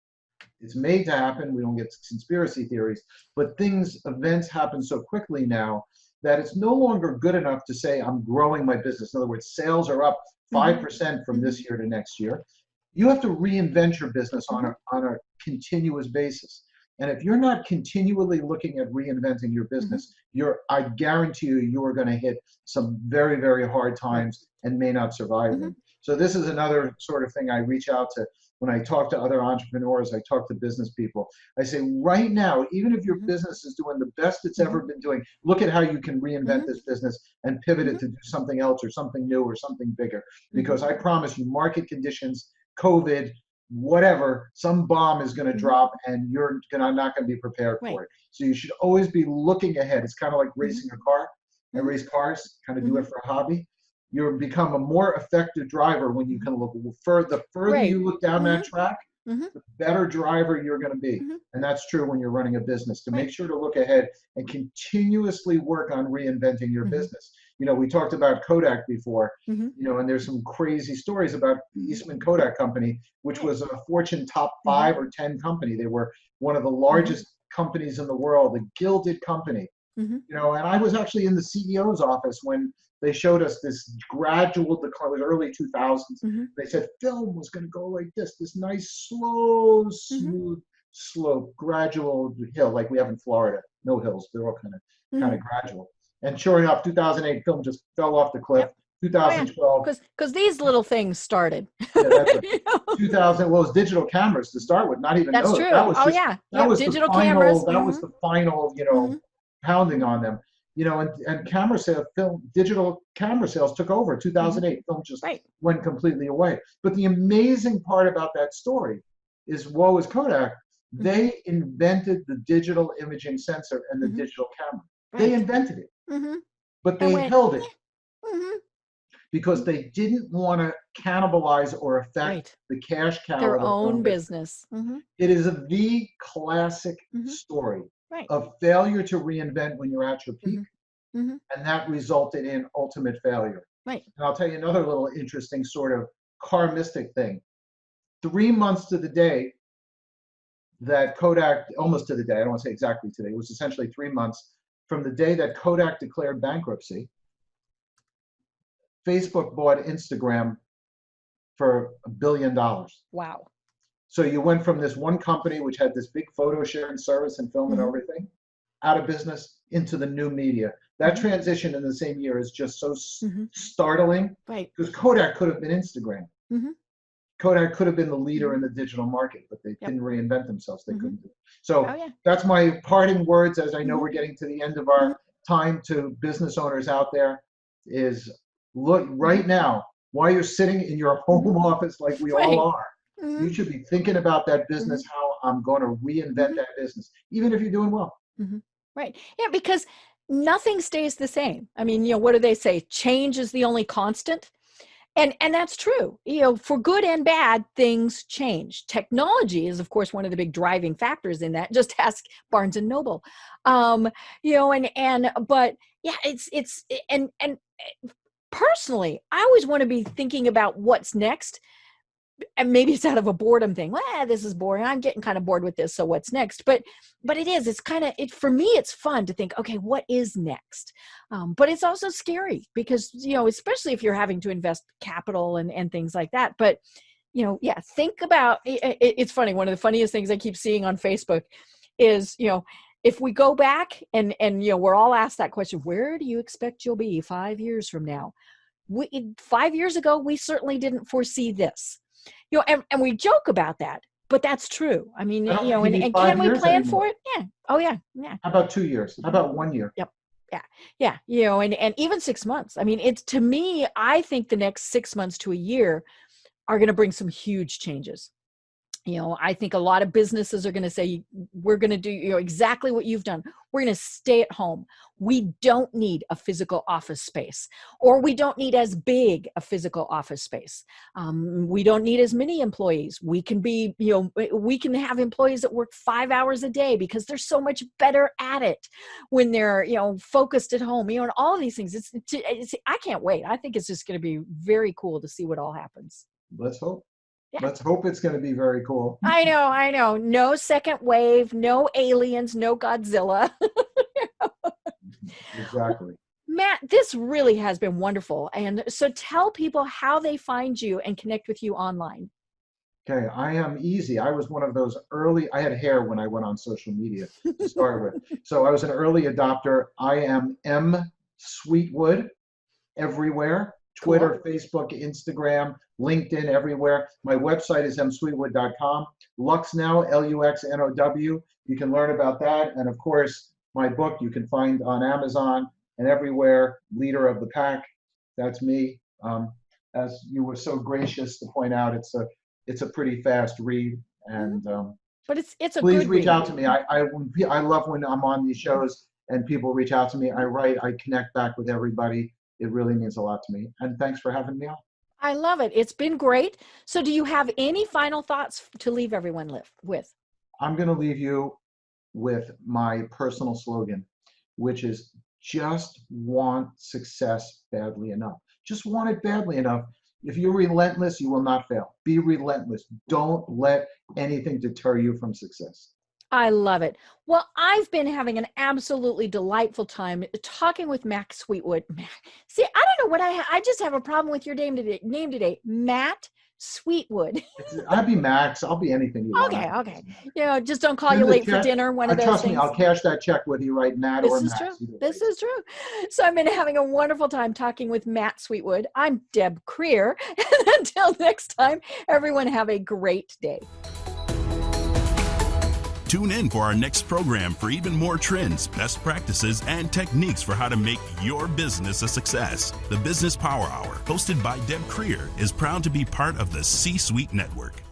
Speaker 3: it's made to happen, we don't get conspiracy theories, but events happen so quickly now that it's no longer good enough to say I'm growing my business. In other words, sales are up 5% from this year to next year. You have to reinvent your business on a continuous basis. And if you're not continually looking at reinventing your business, I guarantee you are going to hit some very, very hard times and may not survive them. So this is another sort of thing I reach out to when I talk to other entrepreneurs, I talk to business people. I say, right now, even if your business is doing the best it's ever been doing, look at how you can reinvent this business and pivot it to do something else or something new or something bigger. Because I promise you, market conditions, COVID, whatever, some bomb is going to drop and you're not going to be prepared for it. So you should always be looking ahead. It's kind of like racing a car. I race cars, kind of do it for a hobby. You become a more effective driver when you can look further. The further you look down that track, the better driver you're going to be. And that's true when you're running a business, to make sure to look ahead and continuously work on reinventing your business. We talked about Kodak before, and there's some crazy stories about the Eastman Kodak Company, which was a Fortune top 5 or 10 company. They were one of the largest companies in the world, a gilded company. And I was actually in the CEO's office when they showed us this gradual decline, early 2000s. They said film was going to go like this nice, slow, smooth slope, gradual hill, like we have in Florida. No hills, they're all kind of gradual. And sure enough, 2008 film just fell off the cliff. 2012.
Speaker 2: Because these little things started.
Speaker 3: Yeah, that's right. 2000, well, it was digital cameras to start with, not even
Speaker 2: That's
Speaker 3: those.
Speaker 2: true.
Speaker 3: That was
Speaker 2: That was digital cameras.
Speaker 3: That was the final, pounding on them. And camera sales, digital camera sales took over. 2008, film just went completely away. But the amazing part about that story is, woe is Kodak. They invented the digital imaging sensor and the digital camera. They invented it, but they held it because they didn't want to cannibalize or affect the cash cow
Speaker 2: their
Speaker 3: of their
Speaker 2: own business.
Speaker 3: It is the classic story.
Speaker 2: Right.
Speaker 3: of failure to reinvent when you're at your peak,
Speaker 2: Mm-hmm. Mm-hmm.
Speaker 3: and that resulted in ultimate failure.
Speaker 2: Right.
Speaker 3: And I'll tell you another little interesting sort of karmistic thing. 3 months to the day that Kodak, almost to the day, I don't want to say exactly today, it was essentially 3 months from the day that Kodak declared bankruptcy, Facebook bought Instagram for $1 billion.
Speaker 2: Wow.
Speaker 3: So you went from this one company which had this big photo sharing service and film and
Speaker 2: Mm-hmm.
Speaker 3: everything, out of business into the new media. That
Speaker 2: Mm-hmm.
Speaker 3: transition in the same year is just so
Speaker 2: Mm-hmm.
Speaker 3: startling,
Speaker 2: Right.
Speaker 3: because Kodak could have been Instagram.
Speaker 2: Mm-hmm.
Speaker 3: Kodak could have been the leader in the digital market, but they
Speaker 2: Yep.
Speaker 3: didn't reinvent themselves. They
Speaker 2: Mm-hmm.
Speaker 3: couldn't do it. So
Speaker 2: Oh yeah.
Speaker 3: that's my parting words, as I know
Speaker 2: Mm-hmm.
Speaker 3: we're getting to the end of
Speaker 2: Mm-hmm.
Speaker 3: our time, to business owners out there, is look
Speaker 2: Mm-hmm.
Speaker 3: right now, while you're sitting in your home office like we all
Speaker 2: Right.
Speaker 3: are,
Speaker 2: Mm-hmm.
Speaker 3: you should be thinking about that business,
Speaker 2: Mm-hmm.
Speaker 3: how I'm going to reinvent
Speaker 2: Mm-hmm.
Speaker 3: that business, even if you're doing well.
Speaker 2: Mm-hmm. Right. Yeah, because nothing stays the same. I mean, what do they say? Change is the only constant. And that's true. For good and bad, things change. Technology is, of course, one of the big driving factors in that. Just ask Barnes and Noble. But yeah, it's and personally, I always want to be thinking about what's next. And maybe it's out of a boredom thing. Well, this is boring. I'm getting kind of bored with this. So what's next? But it's kind of, for me, it's fun to think, okay, what is next? But it's also scary because, especially if you're having to invest capital and things like that. But, yeah, think about, it's funny. One of the funniest things I keep seeing on Facebook is, if we go back and we're all asked that question, where do you expect you'll be 5 years from now? 5 years ago, we certainly didn't foresee this. And we joke about that, but that's true. I mean,
Speaker 3: I don't think you need
Speaker 2: and
Speaker 3: 5
Speaker 2: can we
Speaker 3: years
Speaker 2: plan
Speaker 3: anymore.
Speaker 2: for it? Yeah. Oh yeah. Yeah.
Speaker 3: How about 2 years? How about 1 year?
Speaker 2: Yep. Yeah. Yeah. And even 6 months. I mean, to me, I think the next 6 months to a year are going to bring some huge changes. I think a lot of businesses are going to say, we're going to do exactly what you've done. We're going to stay at home. We don't need a physical office space, or we don't need as big a physical office space. We don't need as many employees. We can we can have employees that work 5 hours a day because they're so much better at it when they're, focused at home, and all of these things. I can't wait. I think it's just going to be very cool to see what all happens.
Speaker 3: Let's hope.
Speaker 2: Yeah.
Speaker 3: Let's hope it's going to be very cool.
Speaker 2: I know. No second wave, no aliens, no Godzilla.
Speaker 3: Exactly.
Speaker 2: Matt, this really has been wonderful. And so tell people how they find you and connect with you online.
Speaker 3: Okay, I am easy. I was one of those early, I had hair when I went on social media to start with. So I was an early adopter. I am M. Sweetwood everywhere. Twitter,
Speaker 2: Cool.
Speaker 3: Facebook, Instagram, LinkedIn, everywhere. My website is msweetwood.com. LUXnow, LUXNOW. You can learn about that. And of course, my book you can find on Amazon and everywhere. Leader of the Pack. That's me. As you were so gracious to point out, it's a pretty fast read. And
Speaker 2: but it's a
Speaker 3: please
Speaker 2: good
Speaker 3: reach
Speaker 2: read.
Speaker 3: out to me. I love when I'm on these shows and people reach out to me. I write, I connect back with everybody. It really means a lot to me. And thanks for having me on.
Speaker 2: I love it. It's been great. So do you have any final thoughts to leave everyone with?
Speaker 3: I'm going to leave you with my personal slogan, which is just want success badly enough. Just want it badly enough. If you're relentless, you will not fail. Be relentless. Don't let anything deter you from success.
Speaker 2: I love it. Well, I've been having an absolutely delightful time talking with Matt Sweetwood. See, I don't know what I just have a problem with your name today. Matt Sweetwood.
Speaker 3: I'll be Max. I'll be anything you want.
Speaker 2: Okay. Just don't call
Speaker 3: Send
Speaker 2: you
Speaker 3: the
Speaker 2: late for
Speaker 3: check.
Speaker 2: dinner. One of those
Speaker 3: Trust
Speaker 2: things.
Speaker 3: me, I'll cash that check whether you write Matt or Max.
Speaker 2: This is true. So I've been having a wonderful time talking with Matt Sweetwood. I'm Deb Creer. And until next time, everyone have a great day.
Speaker 1: Tune in for our next program for even more trends, best practices, and techniques for how to make your business a success. The Business Power Hour, hosted by Deb Creer, is proud to be part of the C-Suite Network.